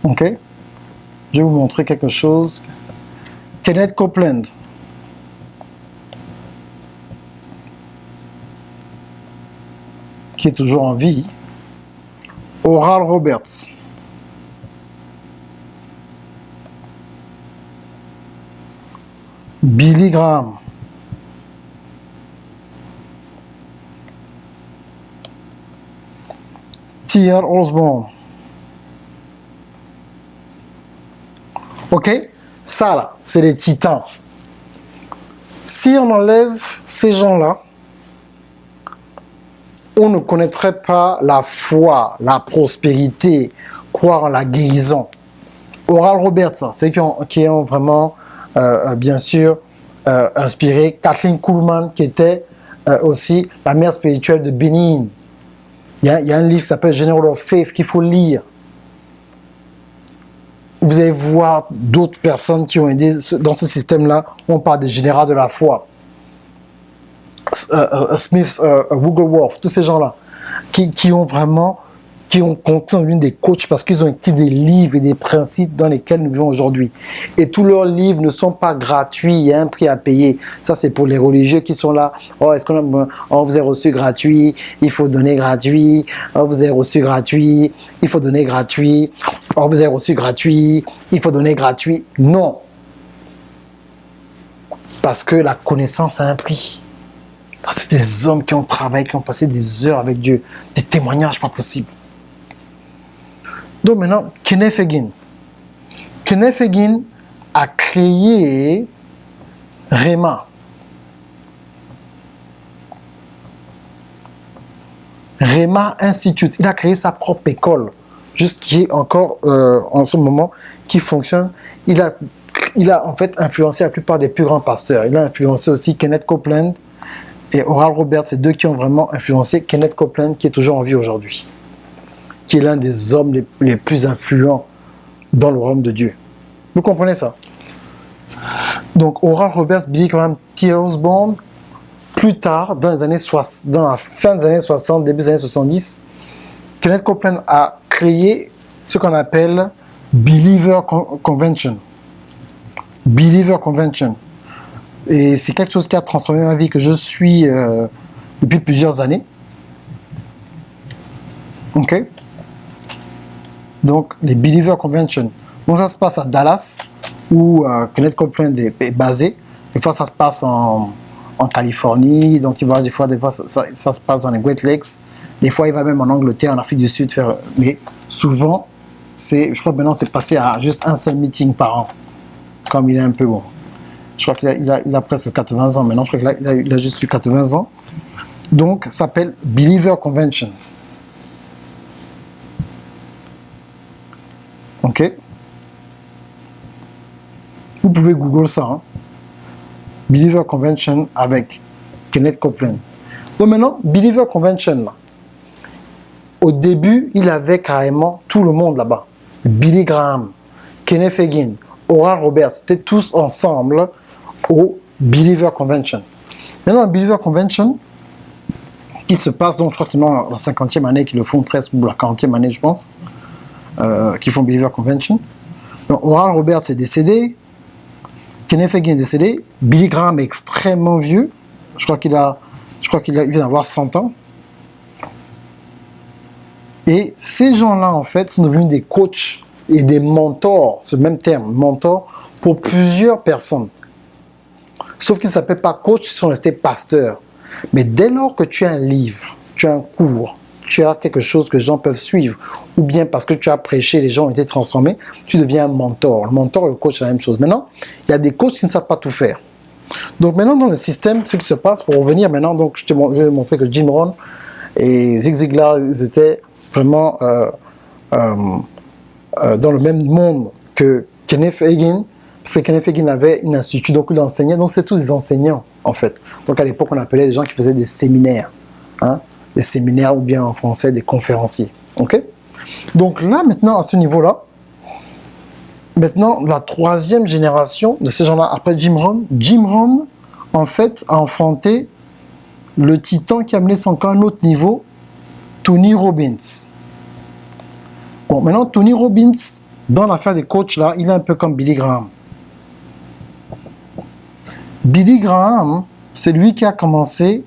ok? Je vais vous montrer quelque chose. Kenneth Copeland. Qui est toujours en vie. Oral Roberts. Billy Graham. T.R. Osborne. Ok? Ça là, c'est les titans. Si on enlève ces gens-là, on ne connaîtrait pas la foi, la prospérité, croire en la guérison. Oral Roberts, c'est qui ont vraiment... bien sûr, inspiré Kathleen Kuhlman, qui était aussi la mère spirituelle de Bénin. Il y a un livre qui s'appelle General of Faith qu'il faut lire. Vous allez voir d'autres personnes qui ont aidé dans ce système-là. On parle des généraux de la foi. Smith, Wigglesworth, tous ces gens-là qui ont vraiment, qui ont compté l'une des coachs parce qu'ils ont écrit des livres et des principes dans lesquels nous vivons aujourd'hui. Et tous leurs livres ne sont pas gratuits, il y a un prix à payer. Ça, c'est pour les religieux qui sont là. Oh, est-ce qu'on vous a reçu gratuit, il faut donner gratuit. Oh, vous avez reçu gratuit, il faut donner gratuit. Oh, vous avez reçu gratuit, il faut donner gratuit. Non. Parce que la connaissance a un prix. C'est des hommes qui ont travaillé, qui ont passé des heures avec Dieu. Des témoignages pas possibles. Donc maintenant, Kenneth Hagin. Kenneth Hagin a créé Rhema. Rhema Institute. Il a créé sa propre école, juste qui est encore en ce moment, qui fonctionne. Il a en fait influencé la plupart des plus grands pasteurs. Il a influencé aussi Kenneth Copeland et Oral Roberts, c'est deux qui ont vraiment influencé Kenneth Copeland, qui est toujours en vie aujourd'hui, qui est l'un des hommes les plus influents dans le royaume de Dieu. Vous comprenez ça? Donc, Oral Roberts, Billy Graham, T. Osborne, plus tard, dans la fin des années 60, début des années 70, Kenneth Copeland a créé ce qu'on appelle Believer Convention. Believer Convention. Et c'est quelque chose qui a transformé ma vie, que je suis depuis plusieurs années. Ok? Donc, les Believer Convention. Donc, ça se passe à Dallas, où Kenneth Copeland est basé. Des fois, ça se passe en Californie. Donc, il va, des fois ça se passe dans les Great Lakes. Des fois, il va même en Angleterre, en Afrique du Sud faire. Mais souvent, je crois que maintenant, c'est passé à juste un seul meeting par an. Comme il est un peu bon. Je crois qu'il a presque 80 ans maintenant. Je crois qu'il a juste eu 80 ans. Donc, ça s'appelle Believer Conventions. Ok? Vous pouvez Google ça. Hein? Believer Convention avec Kenneth Copeland. Donc maintenant, Believer Convention, là, au début, il avait carrément tout le monde là-bas. Billy Graham, Kenneth Hagin, Oral Roberts, c'était tous ensemble au Believer Convention. Maintenant, la Believer Convention, qui se passe, donc je crois que c'est la 50e année qu'ils le font presque, ou la 40e année, je pense, qui font Believer Convention. Donc, Oral Roberts est décédé, Kenneth Hagin est décédé, Billy Graham est extrêmement vieux, je crois qu'il vient d'avoir 100 ans. Et ces gens-là, en fait, sont devenus des coachs et des mentors, ce même terme, mentor, pour plusieurs personnes. Sauf qu'ils ne s'appellent pas coach, ils sont restés pasteurs. Mais dès lors que tu as un livre, tu as un cours, tu as quelque chose que les gens peuvent suivre, ou bien parce que tu as prêché, les gens ont été transformés, tu deviens un mentor. Le mentor et le coach, c'est la même chose. Maintenant, il y a des coachs qui ne savent pas tout faire. Donc maintenant, dans le système, ce qui se passe, pour revenir maintenant, donc je vais montrer que Jim Rohn et Zig Ziglar, ils étaient vraiment dans le même monde que Kenneth Hagin, parce que Kenneth Hagin avait un institut, donc il enseignait, donc c'est tous des enseignants, en fait. Donc à l'époque, on appelait des gens qui faisaient des séminaires, hein, des séminaires, ou bien en français, des conférenciers, ok? Donc là, maintenant, à ce niveau-là, maintenant, la troisième génération de ces gens-là, après Jim Rohn, en fait, a enfanté le titan qui a amené son camp à un autre niveau, Tony Robbins. Bon, maintenant, Tony Robbins, dans l'affaire des coachs, là, il est un peu comme Billy Graham. Billy Graham, c'est lui qui a commencé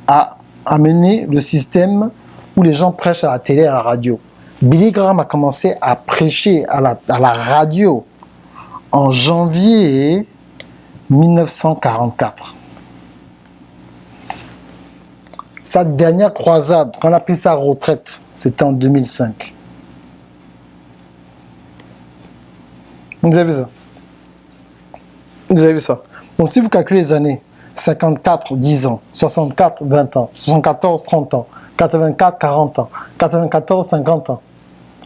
à amener le système où les gens prêchent à la télé et à la radio. Billy Graham a commencé à prêcher à la radio en janvier 1944. Sa dernière croisade, quand on a pris sa retraite, c'était en 2005. Vous avez vu ça? Vous avez vu ça? Donc si vous calculez les années, 54, 10 ans, 64, 20 ans, 74, 30 ans, 84, 40 ans, 94, 50 ans,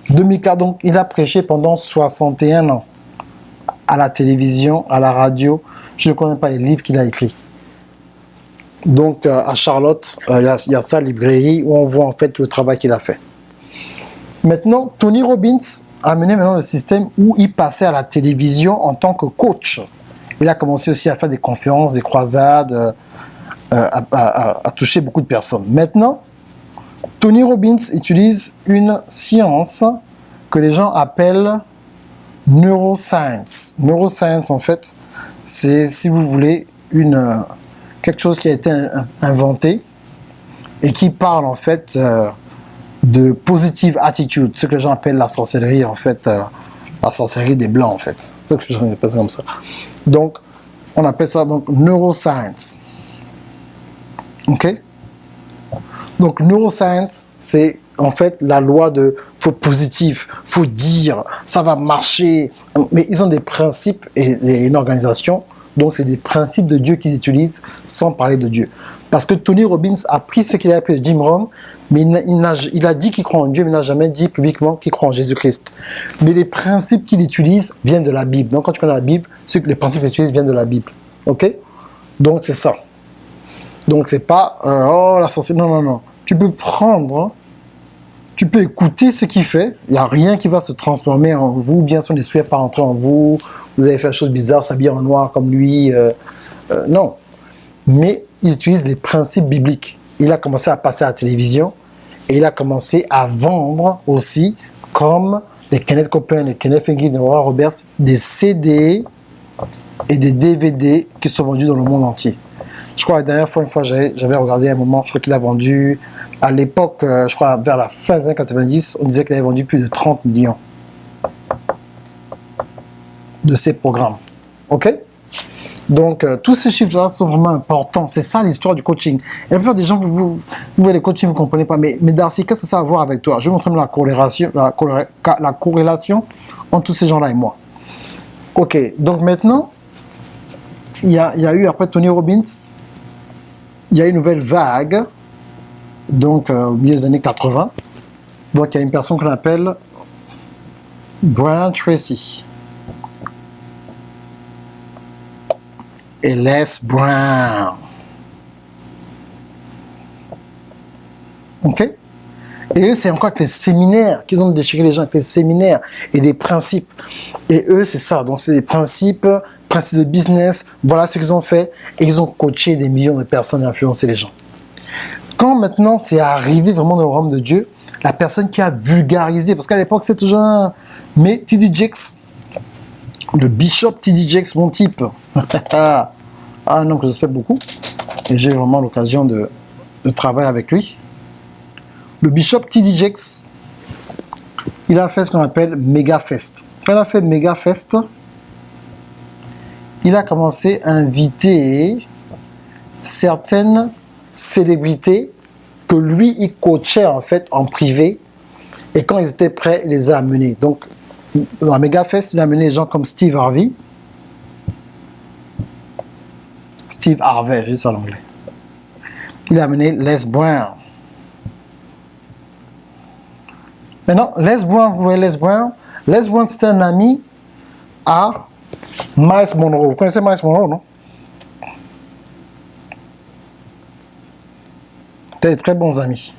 2004, donc il a prêché pendant 61 ans à la télévision, à la radio. Je ne connais pas les livres qu'il a écrits. Donc, à Charlotte, il y a sa librairie où on voit en fait le travail qu'il a fait. Maintenant, Tony Robbins a mené maintenant le système où il passait à la télévision en tant que coach. Il a commencé aussi à faire des conférences, des croisades, à toucher beaucoup de personnes. Maintenant, Tony Robbins utilise une science que les gens appellent neuroscience. Neuroscience, en fait, c'est, si vous voulez, quelque chose qui a été inventé et qui parle, en fait, de positive attitude, ce que les gens appellent la sorcellerie, en fait, la sorcellerie des Blancs, en fait. C'est ce que les gens appellent ça comme ça. Donc, on appelle ça donc neuroscience. OK? Donc, neuroscience, c'est en fait la loi de faut positif, faut dire, ça va marcher. Mais ils ont des principes et une organisation. Donc, c'est des principes de Dieu qu'ils utilisent sans parler de Dieu. Parce que Tony Robbins a pris ce qu'il a appelé Jim Rohn, mais il a dit qu'il croit en Dieu, mais il n'a jamais dit publiquement qu'il croit en Jésus-Christ. Mais les principes qu'il utilise viennent de la Bible. Donc, quand tu connais la Bible, les principes qu'il utilise viennent de la Bible. OK? Donc, c'est ça. Donc, c'est pas, oh, la sorcellerie. Non, non, non. Tu peux prendre, tu peux écouter ce qu'il fait. Il n'y a rien qui va se transformer en vous. Bien son esprit n'est pas entré en vous. Vous avez fait des choses bizarres, s'habiller en noir comme lui. Non. Mais il utilise les principes bibliques. Il a commencé à passer à la télévision et il a commencé à vendre aussi, comme les Kenneth Copeland, les Kenneth Hagin, les Oral Roberts, des CD et des DVD qui sont vendus dans le monde entier. Je crois la dernière fois, j'avais regardé un moment, je crois qu'il a vendu, à l'époque, je crois vers la fin des années 90, on disait qu'il avait vendu plus de 30 millions de ces programmes. OK? Donc, tous ces chiffres-là sont vraiment importants. C'est ça l'histoire du coaching. Et la plupart des gens, vous voyez les coachings, vous ne comprenez pas. Mais Darcy, qu'est-ce que ça a à voir avec toi? Je vais vous montrer la corrélation entre tous ces gens-là et moi. OK, donc maintenant, il y a eu, après Tony Robbins, il y a une nouvelle vague, donc au milieu des années 80. Donc, il y a une personne qu'on appelle Brian Tracy. Et Les Brown. OK? Et eux, c'est encore avec les séminaires qu'ils ont déchiré les gens, avec les séminaires et des principes. Et eux, c'est ça. Donc, c'est des principes de business. Voilà ce qu'ils ont fait. Et ils ont coaché des millions de personnes et influencé les gens. Quand maintenant, c'est arrivé vraiment dans le royaume de Dieu, la personne qui a vulgarisé, parce qu'à l'époque, c'est toujours un... Mais T.D. Jakes, le bishop T.D. Jakes, mon type. Ah non, que j'espère beaucoup. Et j'ai vraiment l'occasion de travailler avec lui. Le bishop T.D. Jakes, il a fait ce qu'on appelle Mega Fest. Quand il a fait Mega Fest, il a commencé à inviter certaines célébrités que lui, il coachait en fait en privé. Et quand ils étaient prêts, il les a amenés. Donc, dans la Mega Fest, il a amené des gens comme Steve Harvey. Steve Harvey, juste en anglais. Il a amené Les Brown. Maintenant, Les Brown, vous voyez Les Brown? Les Brown, c'était un ami à Miles Monroe. Vous connaissez Miles Monroe, non? C'était des très bons amis.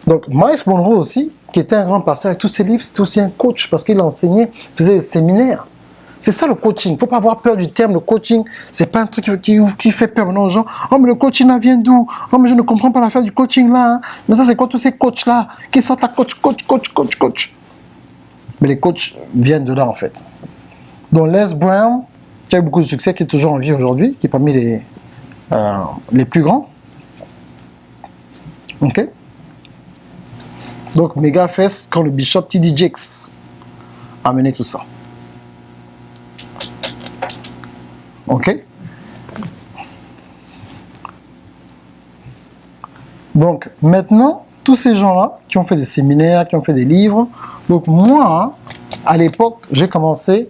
Donc, Miles Monroe aussi, qui était un grand pasteur avec tous ses livres, c'était aussi un coach parce qu'il enseignait, faisait des séminaires. C'est ça le coaching. Il ne faut pas avoir peur du terme. Le coaching, c'est pas un truc qui fait peur maintenant aux gens. Oh, mais le coaching là vient d'où? Oh, mais je ne comprends pas l'affaire du coaching là. Hein. Mais ça, c'est quoi tous ces coachs là qui sortent la coach? Mais les coachs viennent de là en fait. Donc, Les Brown, qui a eu beaucoup de succès, qui est toujours en vie aujourd'hui, qui est parmi les plus grands. OK? Donc, Mega Fest, quand le bishop T.D. Jakes a mené tout ça. OK? Donc, maintenant, tous ces gens-là qui ont fait des séminaires, qui ont fait des livres. Donc, moi, à l'époque, j'ai commencé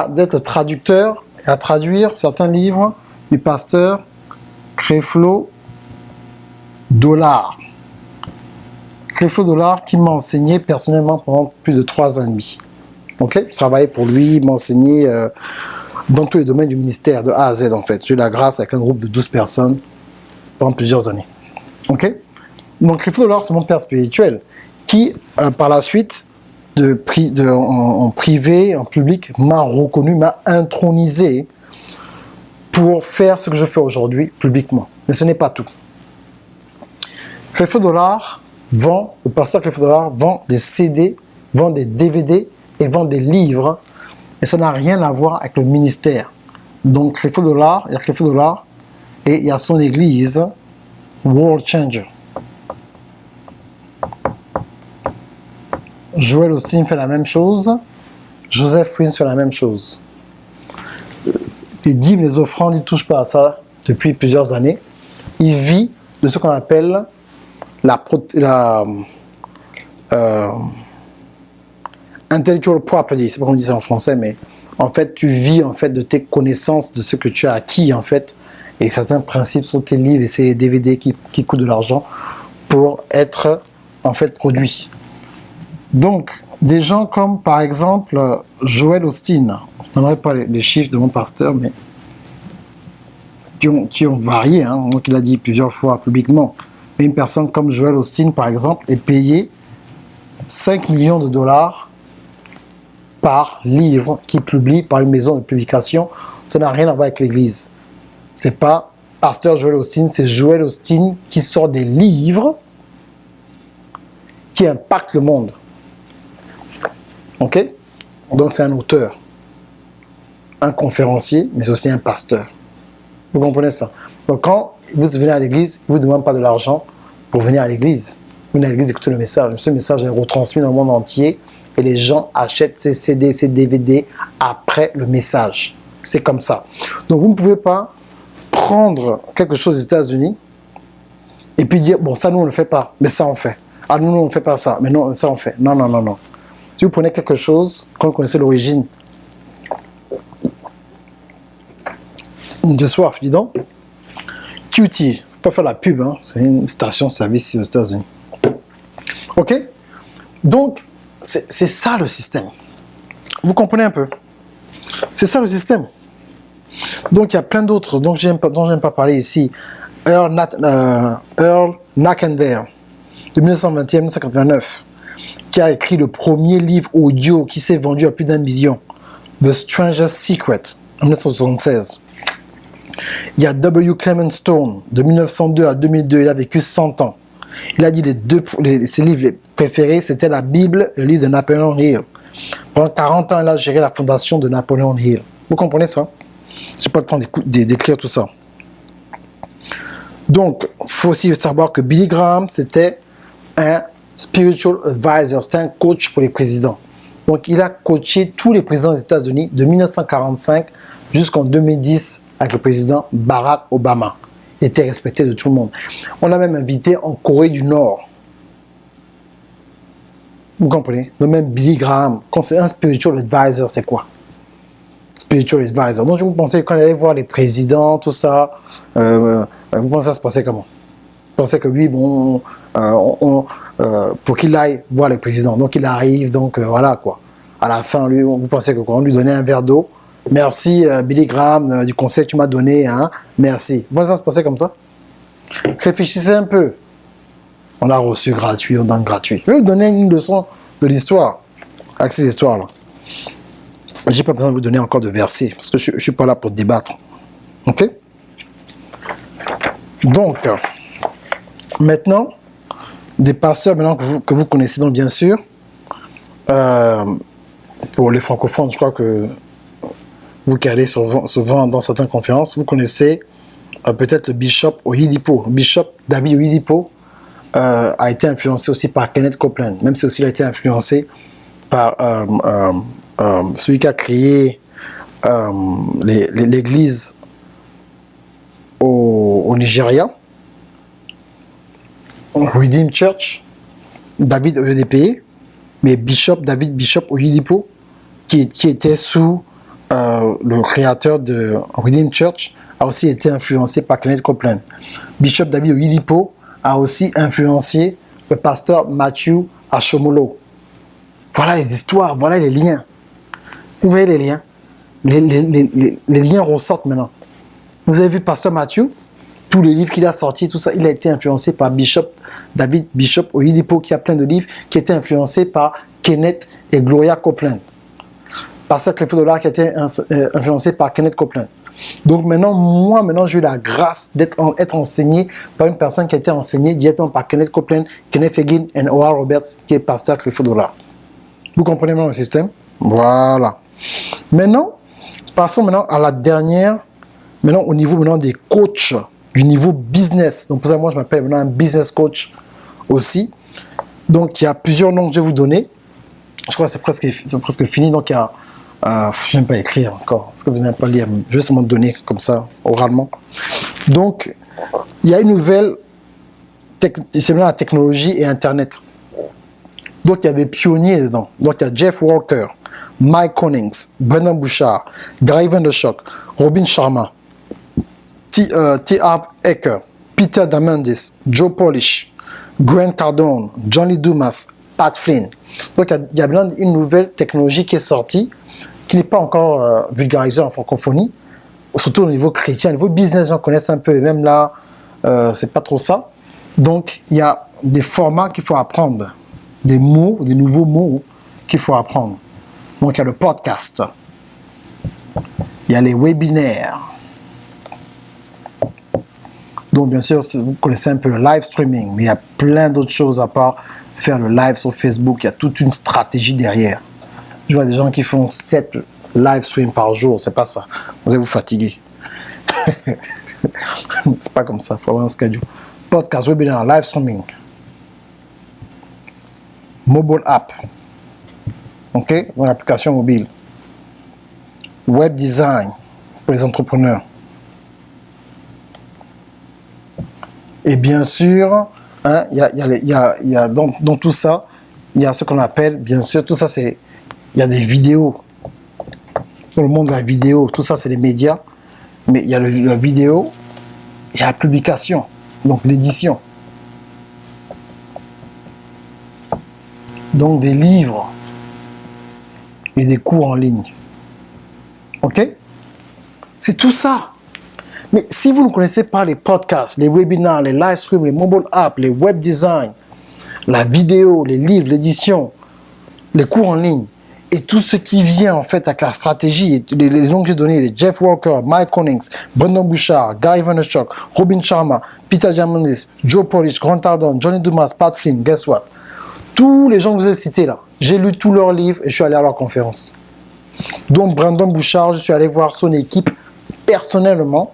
d'être traducteur et à traduire certains livres du pasteur Creflo Dollar. Creflo Dollar qui m'a enseigné personnellement pendant plus de 3 ans et demi. OK? Je travaillais pour lui, il m'a enseigné dans tous les domaines du ministère, de A à Z en fait. J'ai eu la grâce avec un groupe de 12 personnes pendant plusieurs années. Ok? Donc Clifford Dollar, c'est mon père spirituel qui, par la suite, en privé, en public, m'a reconnu, m'a intronisé pour faire ce que je fais aujourd'hui publiquement. Mais ce n'est pas tout. Clifford Dollar le pasteur Clifford Dollar vend des CD, vend des DVD et vend des livres. Et ça n'a rien à voir avec le ministère. Donc Clifford Dollar, il y a Clifford Dollar et il y a son église World Changer. Joel Osteen fait la même chose. Joseph Prince fait la même chose. Les dîmes, les offrandes, il ne touche pas à ça depuis plusieurs années. Il vit de ce qu'on appelle intellectual property, c'est pas comme on dit ça en français, mais en fait, tu vis en fait de tes connaissances, de ce que tu as acquis en fait, et certains principes sont tes livres et ces DVD qui coûtent de l'argent pour être en fait produits. Donc, des gens comme par exemple Joel Osteen, je n'aimerais pas les chiffres de mon pasteur, mais qui ont varié, hein, donc il a dit plusieurs fois publiquement. Mais une personne comme Joel Osteen, par exemple, est payée 5 millions de dollars par livre qu'il publie par une maison de publication. Ça n'a rien à voir avec l'église. C'est pas pasteur Joel Osteen, c'est Joel Osteen qui sort des livres qui impactent le monde. Ok? Donc c'est un auteur, un conférencier, mais aussi un pasteur. Vous comprenez ça? Donc quand vous venez à l'église, il ne vous demande pas de l'argent pour venir à l'église. Vous venez à l'église, écoutez le message. Ce message est retransmis dans le monde entier et les gens achètent ces CD, ces DVD après le message. C'est comme ça. Donc vous ne pouvez pas prendre quelque chose des États-Unis et puis dire, bon, ça nous on ne le fait pas, mais ça on fait. Ah nous on ne fait pas ça, mais non, ça on fait. Non, non, non, non. Si vous prenez quelque chose, quand vous connaissez l'origine, j'ai soif, dis donc. QT, je ne peux pas faire la pub, hein. C'est une station-service aux États-Unis. Ok? Donc, c'est ça le système. Vous comprenez un peu? C'est ça le système. Donc, il y a plein d'autres dont je n'aime pas parler ici. Earl Nakender, de 1921 à 1989, qui a écrit le premier livre audio qui s'est vendu à plus d'1 million, The Stranger's Secret, en 1976. Il y a W. Clement Stone, de 1902 à 2002, il a vécu 100 ans. Il a dit ses livres préférés, c'était la Bible et le livre de Napoleon Hill. Pendant 40 ans, il a géré la fondation de Napoleon Hill. Vous comprenez ça? Je n'ai pas le temps d'écrire tout ça. Donc, il faut aussi savoir que Billy Graham, c'était un spiritual advisor, c'était un coach pour les présidents. Donc, il a coaché tous les présidents des États-Unis de 1945 jusqu'en 2010 avec le président Barack Obama. Il était respecté de tout le monde. On l'a même invité en Corée du Nord. Vous comprenez? Donc même Billy Graham, quand c'est un spiritual advisor, c'est quoi? Spiritual advisor. Donc vous pensez quand il allait voir les présidents, tout ça, vous pensez que ça se passait comment? Vous pensez que lui, bon, pour qu'il aille voir les présidents. Donc il arrive, donc voilà quoi. À la fin, lui, vous pensez que quoi? On lui donnait un verre d'eau. Merci Billy Graham du conseil que tu m'as donné, hein? Merci. Vous pensez que ça se passait comme ça? Réfléchissez un peu. On a reçu gratuit, on donne gratuit. Je vais vous donner une leçon de l'histoire, avec ces histoires-là. Je n'ai pas besoin de vous donner encore de versets, parce que je ne suis pas là pour débattre. Ok? Donc, maintenant, des pasteurs maintenant que vous connaissez donc bien sûr, pour les francophones, je crois que vous qui allez souvent dans certaines conférences, vous connaissez peut-être le Bishop Oyedepo. Bishop David Oyedepo a été influencé aussi par Kenneth Copeland, même si aussi il a été influencé par celui qui a créé l'église au Nigeria, Redeemed Church, David Oyedepo, mais David Bishop Oyedepo, qui était sous le créateur de Redeemed Church, a aussi été influencé par Kenneth Copeland. Bishop David Oyedepo a aussi influencé le pasteur Matthew Ashomolo. Voilà les histoires, voilà les liens. Vous voyez les liens? les liens ressortent maintenant. Vous avez vu Pasteur Matthew, tous les livres qu'il a sortis, tout ça, il a été influencé par David Bishop Oyedepo, qui a plein de livres, qui étaient influencés par Kenneth et Gloria Copeland. Pasteur Clifford Dollar, qui a été influencé par Kenneth Copeland. Donc maintenant, j'ai eu la grâce d'être enseigné par une personne qui a été enseignée directement par Kenneth Copeland, Kenneth Hagin et Oral Roberts, qui est Pasteur Clifford Dollar. Vous comprenez maintenant le système? Voilà. Maintenant, passons maintenant à la dernière, maintenant au niveau maintenant des coachs, du niveau business. Donc pour ça, moi je m'appelle maintenant un business coach aussi. Donc il y a plusieurs noms que je vais vous donner. Je crois que c'est presque fini. Donc il y a, je n'aime pas écrire encore, parce que vous n'aimez pas lire, je vais seulement donner comme ça, oralement. Donc il y a une nouvelle, c'est maintenant la technologie et Internet. Donc il y a des pionniers dedans. Donc il y a Jeff Walker, Mike Connings, Brendan Bouchard, Gary Vaynerchuk, Robin Sharma, T. Harv Eker, Peter Diamandis, Joe Polish, Grant Cardone, Johnny Dumas, Pat Flynn. Donc il y a bien une nouvelle technologie qui est sortie, qui n'est pas encore vulgarisée en francophonie, surtout au niveau chrétien, au niveau business, j'en connais un peu, et même là, c'est pas trop ça. Donc il y a des formats qu'il faut apprendre, des mots, des nouveaux mots qu'il faut apprendre. Donc il y a le podcast, il y a les webinaires. Donc bien sûr, vous connaissez un peu le live streaming, mais il y a plein d'autres choses à part faire le live sur Facebook. Il y a toute une stratégie derrière. Je vois des gens qui font 7 live streams par jour, c'est pas ça. Vous allez vous fatiguer. C'est pas comme ça, il faut avoir un schedule. Podcast, webinaire, live streaming. Mobile app. OK? Dans l'application mobile. Web design pour les entrepreneurs. Et bien sûr, hein, dans tout ça, il y a ce qu'on appelle, bien sûr, tout ça c'est, il y a des vidéos. Dans le monde de la vidéo, tout ça c'est les médias. Mais il y a la vidéo, il y a la publication, donc l'édition. Donc des livres et des cours en ligne. OK? C'est tout ça. Mais si vous ne connaissez pas les podcasts, les webinaires, les live streams, les mobile apps, les web design, la vidéo, les livres, l'édition, les cours en ligne, et tout ce qui vient en fait avec la stratégie, et les noms que j'ai donnés, les Jeff Walker, Mike Connings, Brendan Bouchard, Gary Vaynerchuk, Robin Sharma, Peter Diamandis, Joe Polish, Grant Cardone, Johnny Dumas, Pat Flynn, guess what? Tous les gens que je vous ai cités là, j'ai lu tous leurs livres et je suis allé à leur conférence. Donc Brendan Bouchard, je suis allé voir son équipe personnellement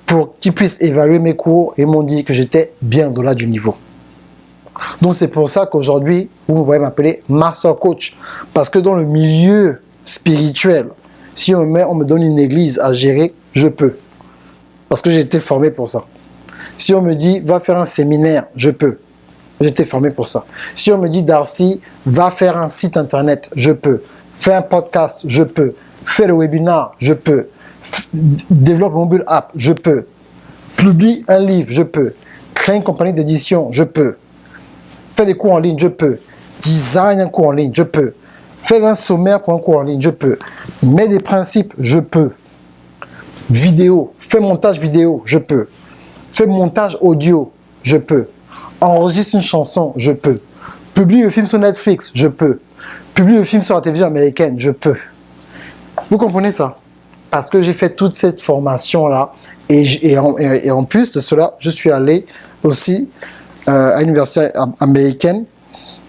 pour qu'ils puissent évaluer mes cours et m'ont dit que j'étais bien au-delà du niveau. Donc c'est pour ça qu'aujourd'hui, vous me voyez m'appeler Master Coach. Parce que dans le milieu spirituel, si on me donne une église à gérer, je peux. Parce que j'ai été formé pour ça. Si on me dit, va faire un séminaire, je peux. J'ai été formé pour ça. Si on me dit, Darcy, va faire un site internet, je peux. Fais un podcast, je peux. Fais le webinar, je peux. Développe un mobile app, je peux. Publie un livre, je peux. Crée une compagnie d'édition, je peux. Fais des cours en ligne, je peux. Design un cours en ligne, je peux. Fais un sommaire pour un cours en ligne, je peux. Mets des principes, je peux. Vidéo, fais montage vidéo, je peux. Fais montage audio, je peux. Enregistre une chanson, je peux. Publie le film sur Netflix, je peux. Publie le film sur la télévision américaine, je peux. Vous comprenez ça? Parce que j'ai fait toute cette formation-là. Et en plus de cela, je suis allé aussi à l'université américaine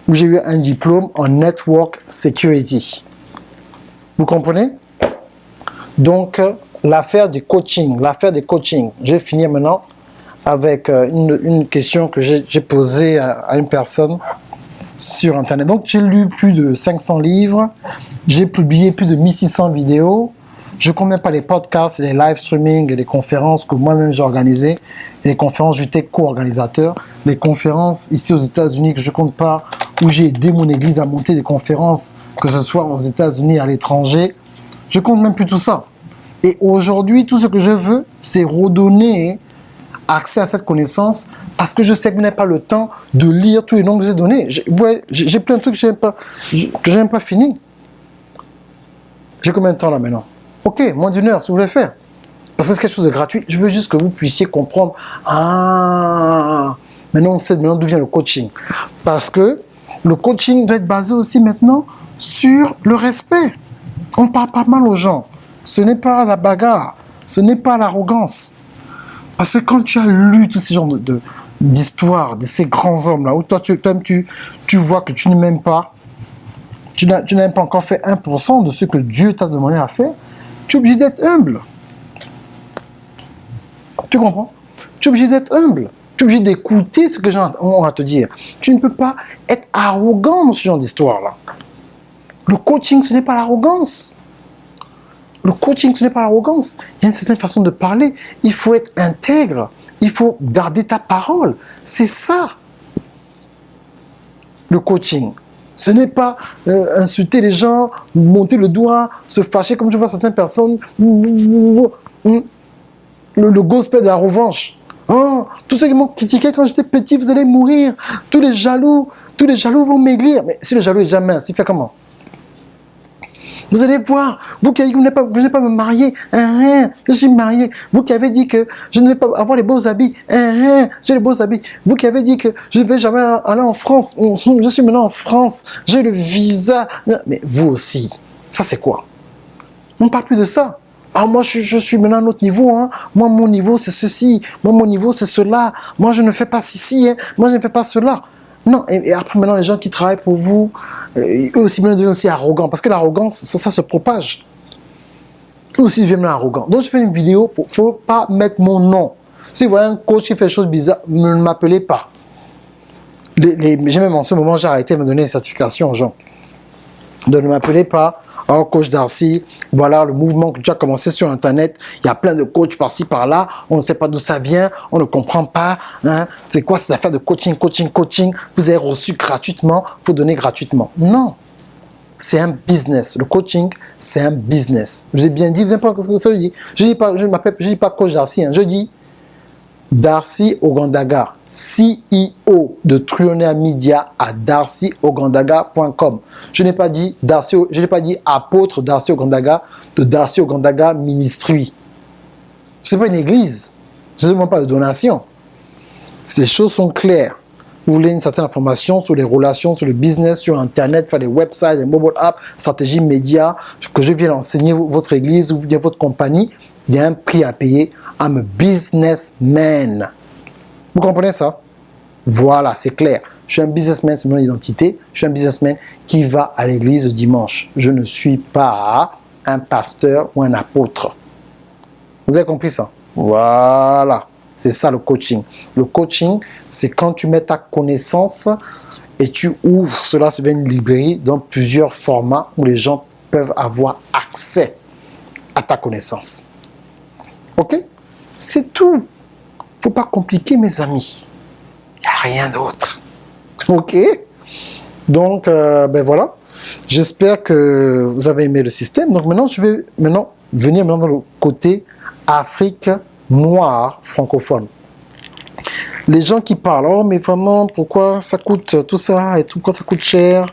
où j'ai eu un diplôme en Network Security. Vous comprenez? Donc, l'affaire du coaching, je vais finir maintenant avec une question que j'ai posée à une personne sur Internet. Donc, j'ai lu plus de 500 livres, j'ai publié plus de 1600 vidéos, je ne compte même pas les podcasts, les live streaming et les conférences que moi-même j'ai organisées, et les conférences, j'étais co-organisateur, les conférences ici aux États-Unis que je ne compte pas, où j'ai aidé mon église à monter des conférences, que ce soit aux États-Unis, à l'étranger, je ne compte même plus tout ça. Et aujourd'hui, tout ce que je veux, c'est redonner accès à cette connaissance, parce que je sais que vous n'avez pas le temps de lire tous les noms que j'ai donnés. J'ai plein de trucs que je n'ai même pas fini. J'ai combien de temps là maintenant? Ok, moins d'1 heure si vous voulez faire. Parce que c'est quelque chose de gratuit. Je veux juste que vous puissiez comprendre. Ah, maintenant on sait maintenant d'où vient le coaching. Parce que le coaching doit être basé aussi maintenant sur le respect. On parle pas mal aux gens. Ce n'est pas la bagarre. Ce n'est pas l'arrogance. Parce que quand tu as lu tous ces genres d'histoires, de ces grands hommes-là, où toi, tu vois que tu ne m'aimes pas, tu n'as même pas encore fait 1% de ce que Dieu t'a demandé à faire, tu es obligé d'être humble. Tu comprends? Tu es obligé d'être humble. Tu es obligé d'écouter ce que les gens ont à te dire. Tu ne peux pas être arrogant dans ce genre d'histoire-là. Le coaching, ce n'est pas l'arrogance. Le coaching, ce n'est pas l'arrogance. Il y a une certaine façon de parler. Il faut être intègre. Il faut garder ta parole. C'est ça. Le coaching. Ce n'est pas insulter les gens, monter le doigt, se fâcher comme je vois certaines personnes. Le gospel de la revanche. Oh, tous ceux qui m'ont critiqué quand j'étais petit, vous allez mourir. Tous les jaloux vont maigrir. Mais si le jaloux est jamais mince, il fait comment? Vous allez voir, vous qui avez dit que je ne vais pas me marier, je suis marié. Vous qui avez dit que je ne vais pas avoir les beaux habits, j'ai les beaux habits. Vous qui avez dit que je ne vais jamais aller en France, je suis maintenant en France, j'ai le visa. Mais vous aussi, ça c'est quoi? On ne parle plus de ça. Ah, moi, je suis maintenant à un autre niveau. Hein. Moi, mon niveau, c'est ceci. Moi, mon niveau, c'est cela. Moi, je ne fais pas ceci. Hein. Moi, je ne fais pas cela. Non, et après, maintenant, les gens qui travaillent pour vous, eux aussi, deviennent aussi arrogants. Parce que l'arrogance, ça se propage. Eux aussi deviennent arrogants. Donc, je fais une vidéo. Il ne faut pas mettre mon nom. Si vous voyez un coach qui fait des choses bizarres, ne m'appelez pas. J'ai même en ce moment, j'ai arrêté de me donner des certifications aux gens. Donc, ne m'appelez pas. Oh, coach Darcy, voilà le mouvement que tu as commencé sur Internet. Il y a plein de coachs par-ci, par-là. On ne sait pas d'où ça vient. On ne comprend pas. Hein. C'est quoi cette affaire de coaching? Vous avez reçu gratuitement. Il faut donner gratuitement. Non. C'est un business. Le coaching, c'est un business. Je vous ai bien dit, vous n'avez pas ce que ça veut dire. Je ne dis pas coach Darcy. Hein. Je dis Darcy Ogandaga, CEO de Trillionaire Media à darcyogandaga.com. Je n'ai pas dit apôtre Darcy Ogandaga de Darcy Ogandaga Ministry. Ce n'est pas une église. Je ne demande pas de donation. Ces choses sont claires. Vous voulez une certaine information sur les relations, sur le business, sur Internet, faire des websites, des mobile apps, stratégie média, que je viens enseigner votre église ou bien votre compagnie. Il y a un prix à payer. I'm a businessman. Vous comprenez ça? Voilà, c'est clair. Je suis un businessman, c'est mon identité. Je suis un businessman qui va à l'église le dimanche. Je ne suis pas un pasteur ou un apôtre. Vous avez compris ça? Voilà. C'est ça le coaching. Le coaching, c'est quand tu mets ta connaissance et tu ouvres cela sur une librairie dans plusieurs formats où les gens peuvent avoir accès à ta connaissance. Ok? C'est tout. Il ne faut pas compliquer, mes amis. Il n'y a rien d'autre. Ok? Donc, ben voilà. J'espère que vous avez aimé le système. Donc maintenant, je vais venir dans le côté Afrique noire francophone. Les gens qui parlent, oh mais vraiment, pourquoi ça coûte tout ça et tout, pourquoi ça coûte cher?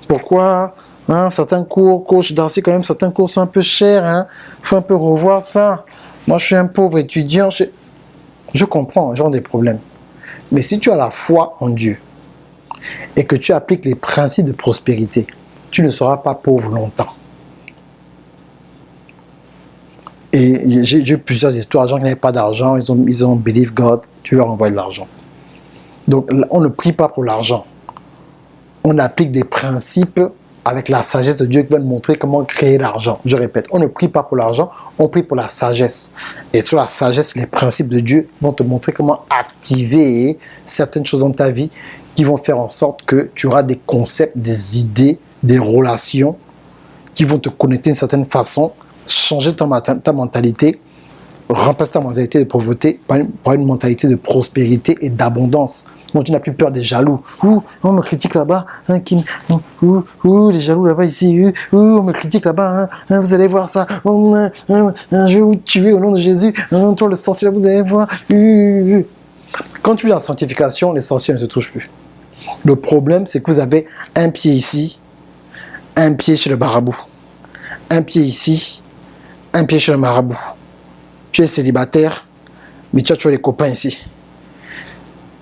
Pourquoi certains cours, coach Darcy, quand même, certains cours sont un peu chers. Hein? Il faut un peu revoir ça. Moi, je suis un pauvre étudiant. Je comprends, j'ai des problèmes. Mais si tu as la foi en Dieu et que tu appliques les principes de prospérité, tu ne seras pas pauvre longtemps. Et j'ai eu plusieurs histoires, de gens qui n'avaient pas d'argent, ils ont believe God, tu leur envoies de l'argent. Donc, on ne prie pas pour l'argent. On applique des principes avec la sagesse de Dieu qui va nous montrer comment créer l'argent. Je répète, on ne prie pas pour l'argent, on prie pour la sagesse. Et sur la sagesse, les principes de Dieu vont te montrer comment activer certaines choses dans ta vie qui vont faire en sorte que tu auras des concepts, des idées, des relations qui vont te connecter d'une certaine façon, changer ta mentalité, remplacer ta mentalité de pauvreté par une mentalité de prospérité et d'abondance. Donc tu n'as plus peur des jaloux. On me critique là-bas. Les jaloux là-bas ici. On me critique là-bas. Vous allez voir ça. Je vais vous tuer au nom de Jésus. Toi le sorcier, vous allez voir. Quand tu es en sanctification, les sorciers ne se touchent plus. Le problème, c'est que vous avez un pied ici, un pied chez le marabout, un pied ici, un pied chez le marabout. Tu es célibataire, mais tu as les copains ici.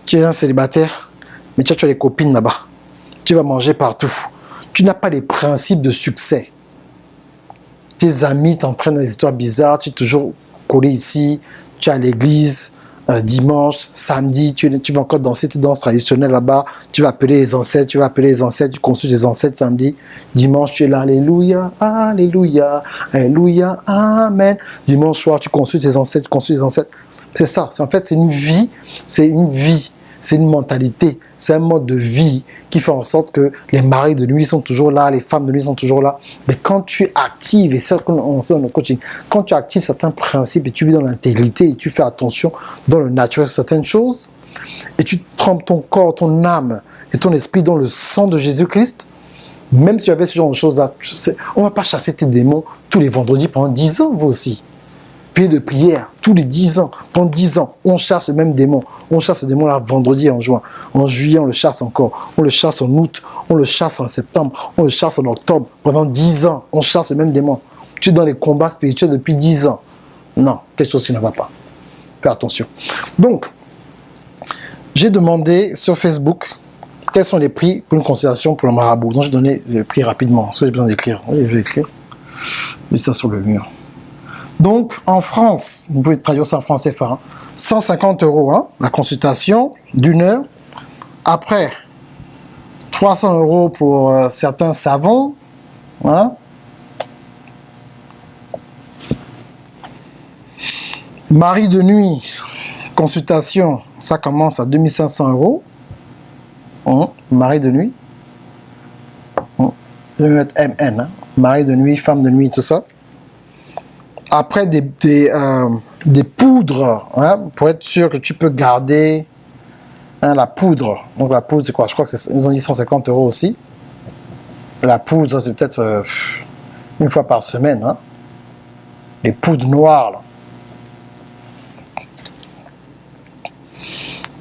Tu es un célibataire, mais tu as les copines là-bas. Tu vas manger partout. Tu n'as pas les principes de succès. Tes amis t'entraînent dans des histoires bizarres, tu es toujours collé ici, tu es à l'église, dimanche, samedi, tu vas encore danser tes danses traditionnelles là-bas, tu vas appeler les ancêtres, tu consultes les ancêtres samedi, dimanche tu es là, alléluia, alléluia, alléluia, amen. Dimanche soir tu consultes tes ancêtres, C'est ça, en fait c'est une vie, c'est une mentalité, c'est un mode de vie qui fait en sorte que les maris de nuit sont toujours là, les femmes de nuit sont toujours là. Mais quand tu actives, et ça on sait dans le coaching, quand tu actives certains principes et tu vis dans l'intégrité et tu fais attention dans le naturel sur certaines choses, et tu trempes ton corps, ton âme et ton esprit dans le sang de Jésus-Christ, même si tu avais ce genre de choses-là, on ne va pas chasser tes démons tous les vendredis pendant 10 ans, vous aussi. De prière tous les 10 ans, pendant 10 ans, on chasse le même démon. On chasse ce démon-là vendredi et en juin. En juillet, on le chasse encore. On le chasse en août, on le chasse en septembre, on le chasse en octobre. Pendant 10 ans, on chasse le même démon. Tu es dans les combats spirituels depuis 10 ans. Non, quelque chose qui ne va pas. Fais attention. Donc, j'ai demandé sur Facebook quels sont les prix pour une consultation pour le marabout. Donc, j'ai donné le prix rapidement. Est-ce que j'ai besoin d'écrire? Oui, je vais écrire. Mets ça sur le mur. Donc, en France, vous pouvez traduire ça en français, 150 €, hein, la consultation d'une heure. Après, 300 € pour certains savons. Hein. Mari de nuit, consultation, ça commence à 2500 €. Hein, mari de nuit. Hein. Je vais mettre MN, hein, mari de nuit, femme de nuit, tout ça. Après, des poudres, hein, pour être sûr que tu peux garder hein, la poudre. Donc, la poudre, c'est quoi? Je crois que ils ont dit 150 € aussi. La poudre, c'est peut-être une fois par semaine. Hein. Les poudres noires, là.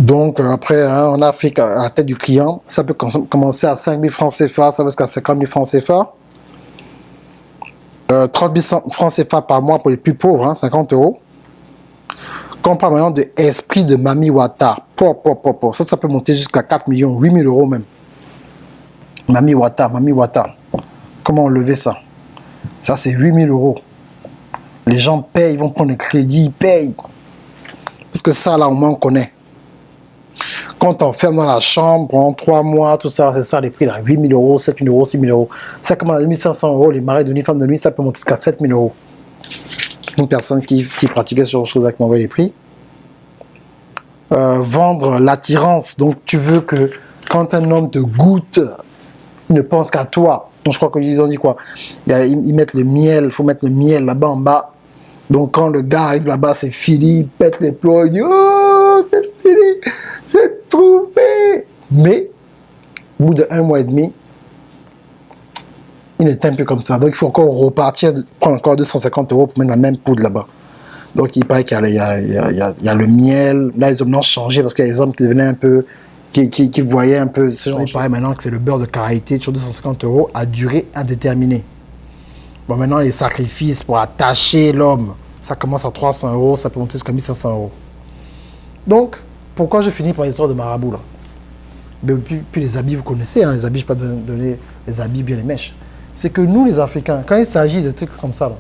Donc, après, hein, on a fait à la tête du client. Ça peut commencer à 5 000 francs CFA, ça va jusqu'à 50 000 francs CFA. 30 000 francs CFA par mois pour les plus pauvres, hein, 50 €. Quand on parle maintenant de esprit de Mami Wata, ça peut monter jusqu'à 4 millions, 8 000 € même. Mami Wata. Comment enlever ça? Ça, c'est 8 000 €. Les gens payent, ils vont prendre le crédit, ils payent. Parce que ça, là, au moins, on connaît. Quand on t'enferme dans la chambre pendant 3 mois, tout ça, c'est ça les prix là, 8 000 €, 7 000 €, 6 000 €. Ça commence à 1 500 €, les maris de nuit, femmes de nuit, ça peut monter jusqu'à 7 000 €. Une personne qui pratiquait ce genre de choses avec m'envoie les prix. Vendre l'attirance, donc tu veux que quand un homme te goûte, il ne pense qu'à toi. Donc je crois qu'ils ont dit quoi? Ils mettent le miel, il faut mettre le miel là-bas en bas. Donc quand le gars arrive là-bas, c'est fini, il pète les plombs, il dit oh, c'est fini, j'ai trouvé. Mais, au bout d'1 mois et demi, il est un peu comme ça. Donc il faut encore repartir, prendre encore 250 € pour mettre la même poudre là-bas. Donc il paraît qu'il y a le miel. Là, ils ont changé parce qu'il y a des hommes qui devenaient un peu, qui voyaient un peu ce genre de choses. Il paraît maintenant que c'est le beurre de karité sur 250 € à durée indéterminée. Bon, maintenant, les sacrifices pour attacher l'homme, ça commence à 300 €, ça peut monter jusqu'à 1 500 €. Donc, pourquoi je finis par l'histoire de marabout là? Puis les habits, vous connaissez, hein, les habits, je ne vais pas donner les habits bien les mèches. C'est que nous, les Africains, quand il s'agit de trucs comme ça, là,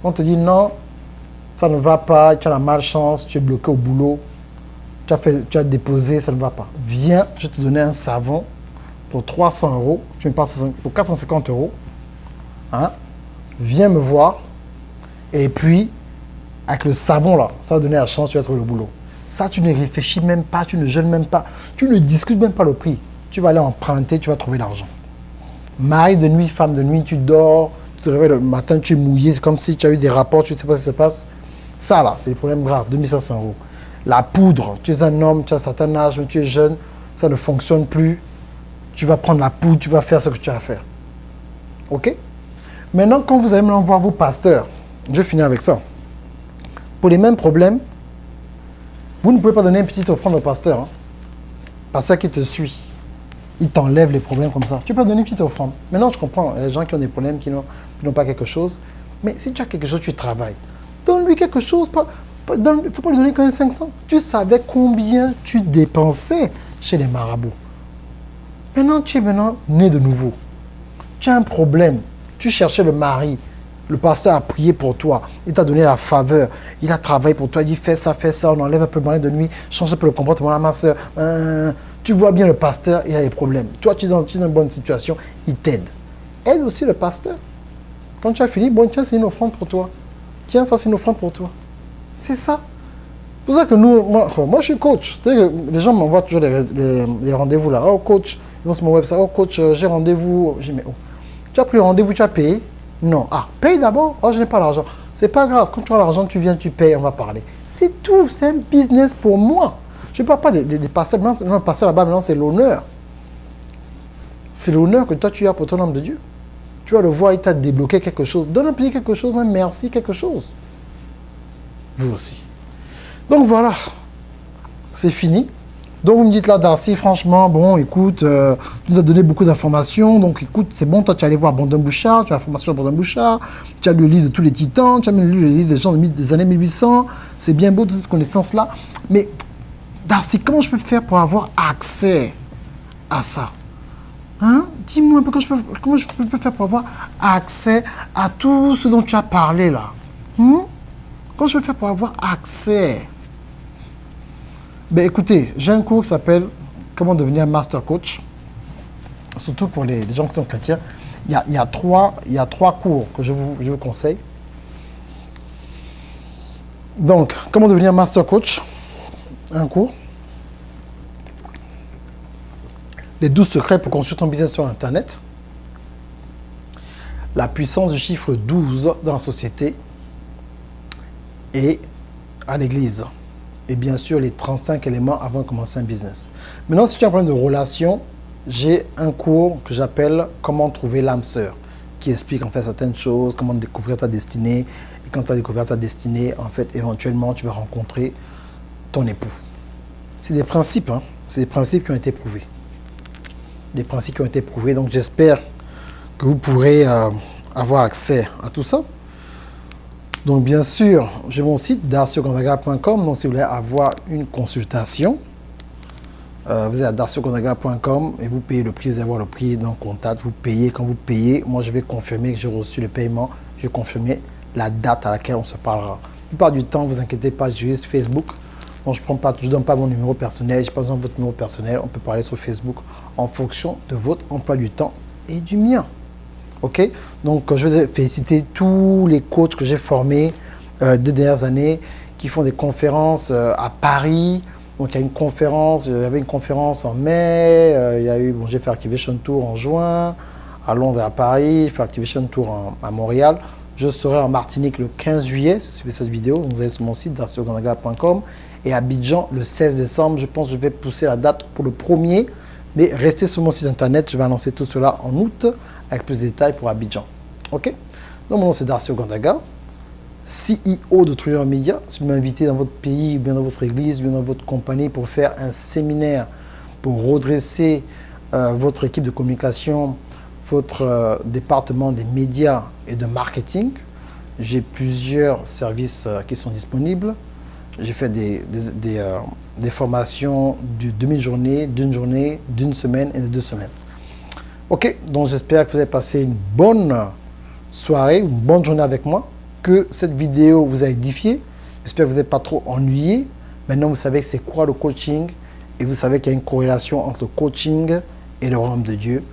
on te dit non, ça ne va pas, tu as la malchance, tu es bloqué au boulot, tu as déposé, ça ne va pas. Viens, je vais te donner un savon pour 300 €, tu me passes pour 450 €. Hein? Viens me voir, et puis, avec le savon là, ça va donner la chance, tu vas trouver le boulot. Ça, tu ne réfléchis même pas, tu ne jeûnes même pas, tu ne discutes même pas le prix. Tu vas aller emprunter, tu vas trouver l'argent. Mari de nuit, femme de nuit, tu dors, tu te réveilles le matin, tu es mouillé, c'est comme si tu as eu des rapports, tu ne sais pas ce qui se passe. Ça là, c'est des problèmes graves, 2 500 €. La poudre, tu es un homme, tu as un certain âge, mais tu es jeune, ça ne fonctionne plus. Tu vas prendre la poudre, tu vas faire ce que tu as à faire. Ok? Maintenant, quand vous allez maintenant voir vos pasteurs, je finis avec ça. Pour les mêmes problèmes, vous ne pouvez pas donner une petite offrande au pasteur. Hein. Pasteur qui te suit. Il t'enlève les problèmes comme ça. Tu peux donner une petite offrande. Maintenant, je comprends, les gens qui ont des problèmes, qui n'ont pas quelque chose. Mais si tu as quelque chose, tu travailles. Donne-lui quelque chose. Il ne faut pas lui donner quand même 500. Tu savais combien tu dépensais chez les marabouts. Maintenant, tu es né de nouveau. Tu as un problème. Tu cherchais le mari. Le pasteur a prié pour toi. Il t'a donné la faveur. Il a travaillé pour toi. Il dit fais ça. On enlève un peu le moyen de nuit. Change un peu le comportement de ma soeur. Tu vois bien le pasteur, il a des problèmes. Toi, tu es dans une bonne situation. Il t'aide. Aide aussi le pasteur. Quand tu as fini, bon, tiens, c'est une offrande pour toi. Tiens, ça, c'est une offrande pour toi. C'est ça. C'est pour ça que moi, je suis coach. Les gens m'envoient toujours les rendez-vous là. Oh, coach, ils vont sur mon website. Oh, coach, j'ai rendez-vous. Je dis, mais oh, tu as pris le rendez-vous, tu as payé? Non. Ah, paye d'abord. Oh, je n'ai pas l'argent. C'est pas grave. Quand tu as l'argent, tu viens, tu payes, on va parler. C'est tout. C'est un business pour moi. Je ne parle pas des pasteurs. Maintenant, le pasteur là-bas, maintenant, c'est l'honneur. C'est l'honneur que toi, tu as pour ton homme de Dieu. Tu vas le voir, il t'a débloqué quelque chose. Donne un petit quelque chose, un merci, quelque chose. Vous aussi. Donc voilà, c'est fini. Donc vous me dites là, Darcy, franchement, bon, écoute, tu nous as donné beaucoup d'informations. Donc écoute, c'est bon, toi tu es allé voir Brandon Bouchard, tu as la formation de Brandon Bouchard, tu as lu le livre de tous les titans, tu as lu le livre des gens des années 1800. C'est bien beau, toute cette connaissance-là. Mais Darcy, comment je peux faire pour avoir accès à ça? Hein? Dis-moi un peu comment je peux faire pour avoir accès à tout ce dont tu as parlé là. Comment je peux faire pour avoir accès? Ben écoutez, j'ai un cours qui s'appelle Comment devenir master coach. Surtout pour les gens qui sont chrétiens. Il y a trois cours que je vous conseille. Donc, comment devenir master coach? Un cours. Les 12 secrets pour construire ton business sur Internet. La puissance du chiffre 12 dans la société et à l'église. Et bien sûr, les 35 éléments avant de commencer un business. Maintenant, si tu as un problème de relation, j'ai un cours que j'appelle Comment trouver l'âme sœur, qui explique en fait certaines choses, comment découvrir ta destinée. Et quand tu as découvert ta destinée, en fait, éventuellement, tu vas rencontrer ton époux. C'est des principes, hein. C'est des principes qui ont été prouvés. Des principes qui ont été prouvés. Donc, j'espère que vous pourrez avoir accès à tout ça. Donc, bien sûr, j'ai mon site darcyogonzaga.com. Donc, si vous voulez avoir une consultation, vous êtes à darcyogonzaga.com et vous payez le prix, vous allez avoir le prix d'un contact. Vous payez. Quand vous payez, moi, je vais confirmer que j'ai reçu le paiement. Je vais confirmer la date à laquelle on se parlera. La plupart du temps, ne vous inquiétez pas, j'utilise Facebook. Donc, je ne donne pas mon numéro personnel. Je n'ai pas besoin de votre numéro personnel. On peut parler sur Facebook en fonction de votre emploi du temps et du mien. OK? Donc, je vais féliciter tous les coachs que j'ai formés des dernières années qui font des conférences à Paris. Donc, il y a une conférence, il y avait une conférence en mai. J'ai fait Activation Tour en juin à Londres et à Paris. J'ai fait Activation Tour à Montréal. Je serai en Martinique le 15 juillet, si vous suivez cette vidéo. Vous allez sur mon site darcyogonzaga.com. Et à Abidjan le 16 décembre. Je pense que je vais pousser la date pour le 1er. Mais restez sur mon site internet. Je vais annoncer tout cela en août avec plus de détails pour Abidjan. OK? Donc, mon nom, c'est Darcy Ogonzaga, CEO de Trillion Media. Si vous m'invitez dans votre pays, ou bien dans votre église, ou bien dans votre compagnie pour faire un séminaire pour redresser votre équipe de communication, votre département des médias et de marketing, j'ai plusieurs services qui sont disponibles. J'ai fait des formations de demi-journée, d'une journée, d'une semaine et de 2 semaines. OK, donc j'espère que vous avez passé une bonne soirée, une bonne journée avec moi, que cette vidéo vous a édifié. J'espère que vous n'êtes pas trop ennuyé. Maintenant, vous savez c'est quoi le coaching et vous savez qu'il y a une corrélation entre le coaching et le royaume de Dieu.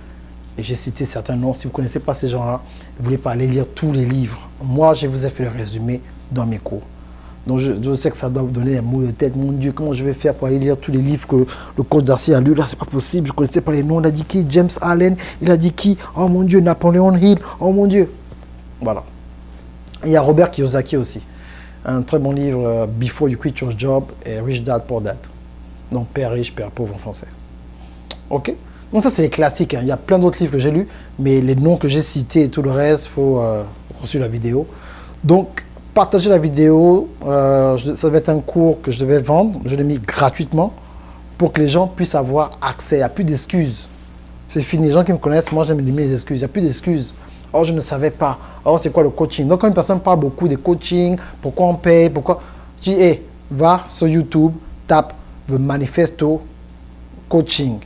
Et j'ai cité certains noms. Si vous ne connaissez pas ces gens-là, vous ne voulez pas aller lire tous les livres. Moi, je vous ai fait le résumé dans mes cours. Donc, je sais que ça doit vous donner un mot de tête. Mon Dieu, comment je vais faire pour aller lire tous les livres que le coach Darcy a lu? Là, c'est pas possible. Je ne connaissais pas les noms. Il a dit qui? James Allen. Il a dit qui? Oh mon Dieu, Napoleon Hill. Oh mon Dieu. Voilà. Et il y a Robert Kiyosaki aussi. Un très bon livre, Before You Quit Your Job et Rich Dad Poor Dad. Donc, Père riche, Père pauvre en français. OK? Donc, ça, c'est les classiques. Hein. Il y a plein d'autres livres que j'ai lus, mais les noms que j'ai cités et tout le reste, il faut reçu la vidéo. Donc, partagez la vidéo. Ça va être un cours que je devais vendre. Je l'ai mis gratuitement pour que les gens puissent avoir accès. Il n'y a plus d'excuses. C'est fini. Les gens qui me connaissent, moi, j'aime éliminer les excuses. Il n'y a plus d'excuses. Oh, je ne savais pas. Oh, c'est quoi le coaching? Donc, quand une personne parle beaucoup des coaching, pourquoi on paye, pourquoi... Je dis, hé, va sur YouTube, tape The Manifesto Coaching.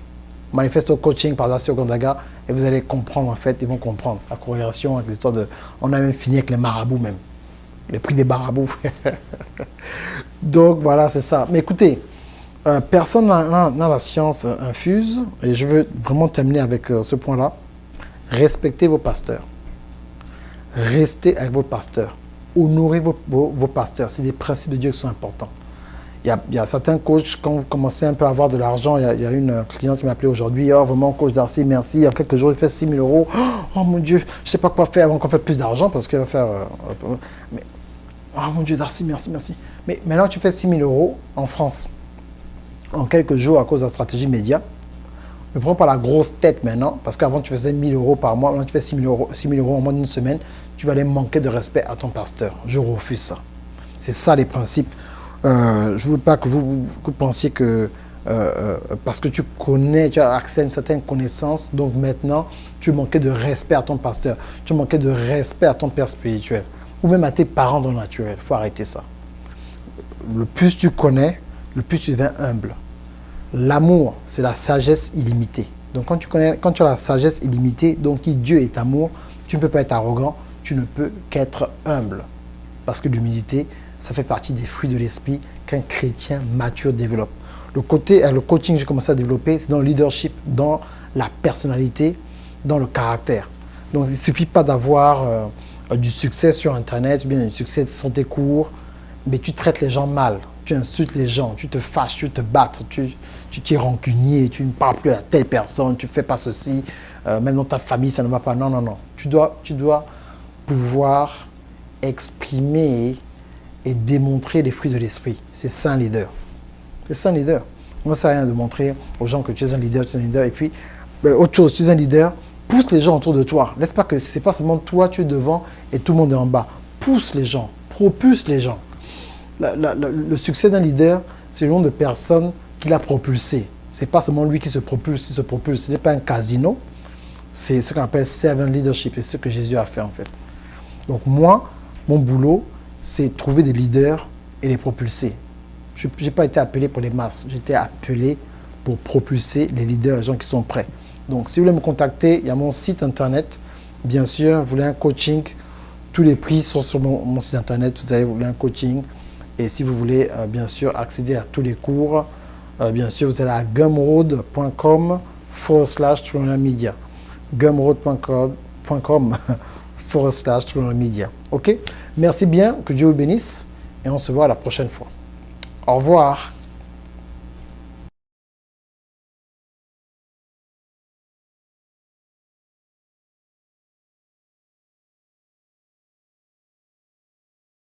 Manifesto Coaching par Dacio Gondaga, et vous allez comprendre, en fait, ils vont comprendre la corrélation avec l'histoire de... On a même fini avec les marabouts, même. Les prix des marabouts. Donc, voilà, c'est ça. Mais écoutez, personne n'a la science infuse, et je veux vraiment terminer avec ce point-là. Respectez vos pasteurs. Restez avec vos pasteurs. Honorez vos pasteurs. C'est des principes de Dieu qui sont importants. Il y a certains coachs, quand vous commencez un peu à avoir de l'argent, il y a une cliente qui m'a appelé aujourd'hui. Oh, vraiment, coach Darcy, merci. Il y a quelques jours, il fait 6 000 euros. Oh mon Dieu, je ne sais pas quoi faire avant qu'on fasse plus d'argent parce qu'il va faire. Mais, oh mon Dieu, Darcy, merci, merci. Mais maintenant, tu fais 6 000 euros en France, en quelques jours, à cause de la stratégie média. Ne prends pas la grosse tête maintenant, parce qu'avant, tu faisais 1 000 euros par mois. Maintenant, tu fais 6 000 euros en moins d'une semaine. Tu vas aller manquer de respect à ton pasteur. Je refuse ça. C'est ça les principes. Je ne veux pas que vous pensiez que parce que tu connais, tu as accès à une certaine connaissance, donc maintenant, tu manquais de respect à ton pasteur, tu manquais de respect à ton père spirituel, ou même à tes parents dans le naturel. Il faut arrêter ça. Le plus tu connais, le plus tu deviens humble. L'amour, c'est la sagesse illimitée. Donc quand tu as la sagesse illimitée, donc qui Dieu est amour, tu ne peux pas être arrogant, tu ne peux qu'être humble. Parce que l'humilité, ça fait partie des fruits de l'esprit qu'un chrétien mature développe. Le coaching que j'ai commencé à développer, c'est dans le leadership, dans la personnalité, dans le caractère. Donc il ne suffit pas d'avoir du succès sur Internet, bien du succès sur tes cours, mais tu traites les gens mal, tu insultes les gens, tu te fâches, tu te battes, tu t'es rancunier, tu ne parles plus à telle personne, tu ne fais pas ceci, même dans ta famille, ça ne va pas. Non, non, non. Tu dois pouvoir exprimer et démontrer les fruits de l'esprit. C'est ça un leader. C'est ça un leader. Moi, ça sert à rien de montrer aux gens que tu es un leader, et puis, autre chose, tu es un leader, pousse les gens autour de toi. Laisse pas que ce n'est pas seulement toi, tu es devant et tout le monde est en bas. Pousse les gens, propulse les gens. Le succès d'un leader, c'est le nombre de personnes qu'il a propulsé. Ce n'est pas seulement lui qui se propulse, Ce n'est pas un casino. C'est ce qu'on appelle servant leadership. Et c'est ce que Jésus a fait en fait. Donc moi, mon boulot, c'est trouver des leaders et les propulser. Je n'ai pas été appelé pour les masses. J'ai été appelé pour propulser les leaders, les gens qui sont prêts. Donc si vous voulez me contacter, il y a mon site internet. Bien sûr, vous voulez un coaching, tous les prix sont sur mon site internet. Vous voulez un coaching. Et si vous voulez, bien sûr, accéder à tous les cours, bien sûr, vous allez à gumroad.com/media. gumroad.com/media. OK? Merci bien, que Dieu vous bénisse et on se voit la prochaine fois. Au revoir.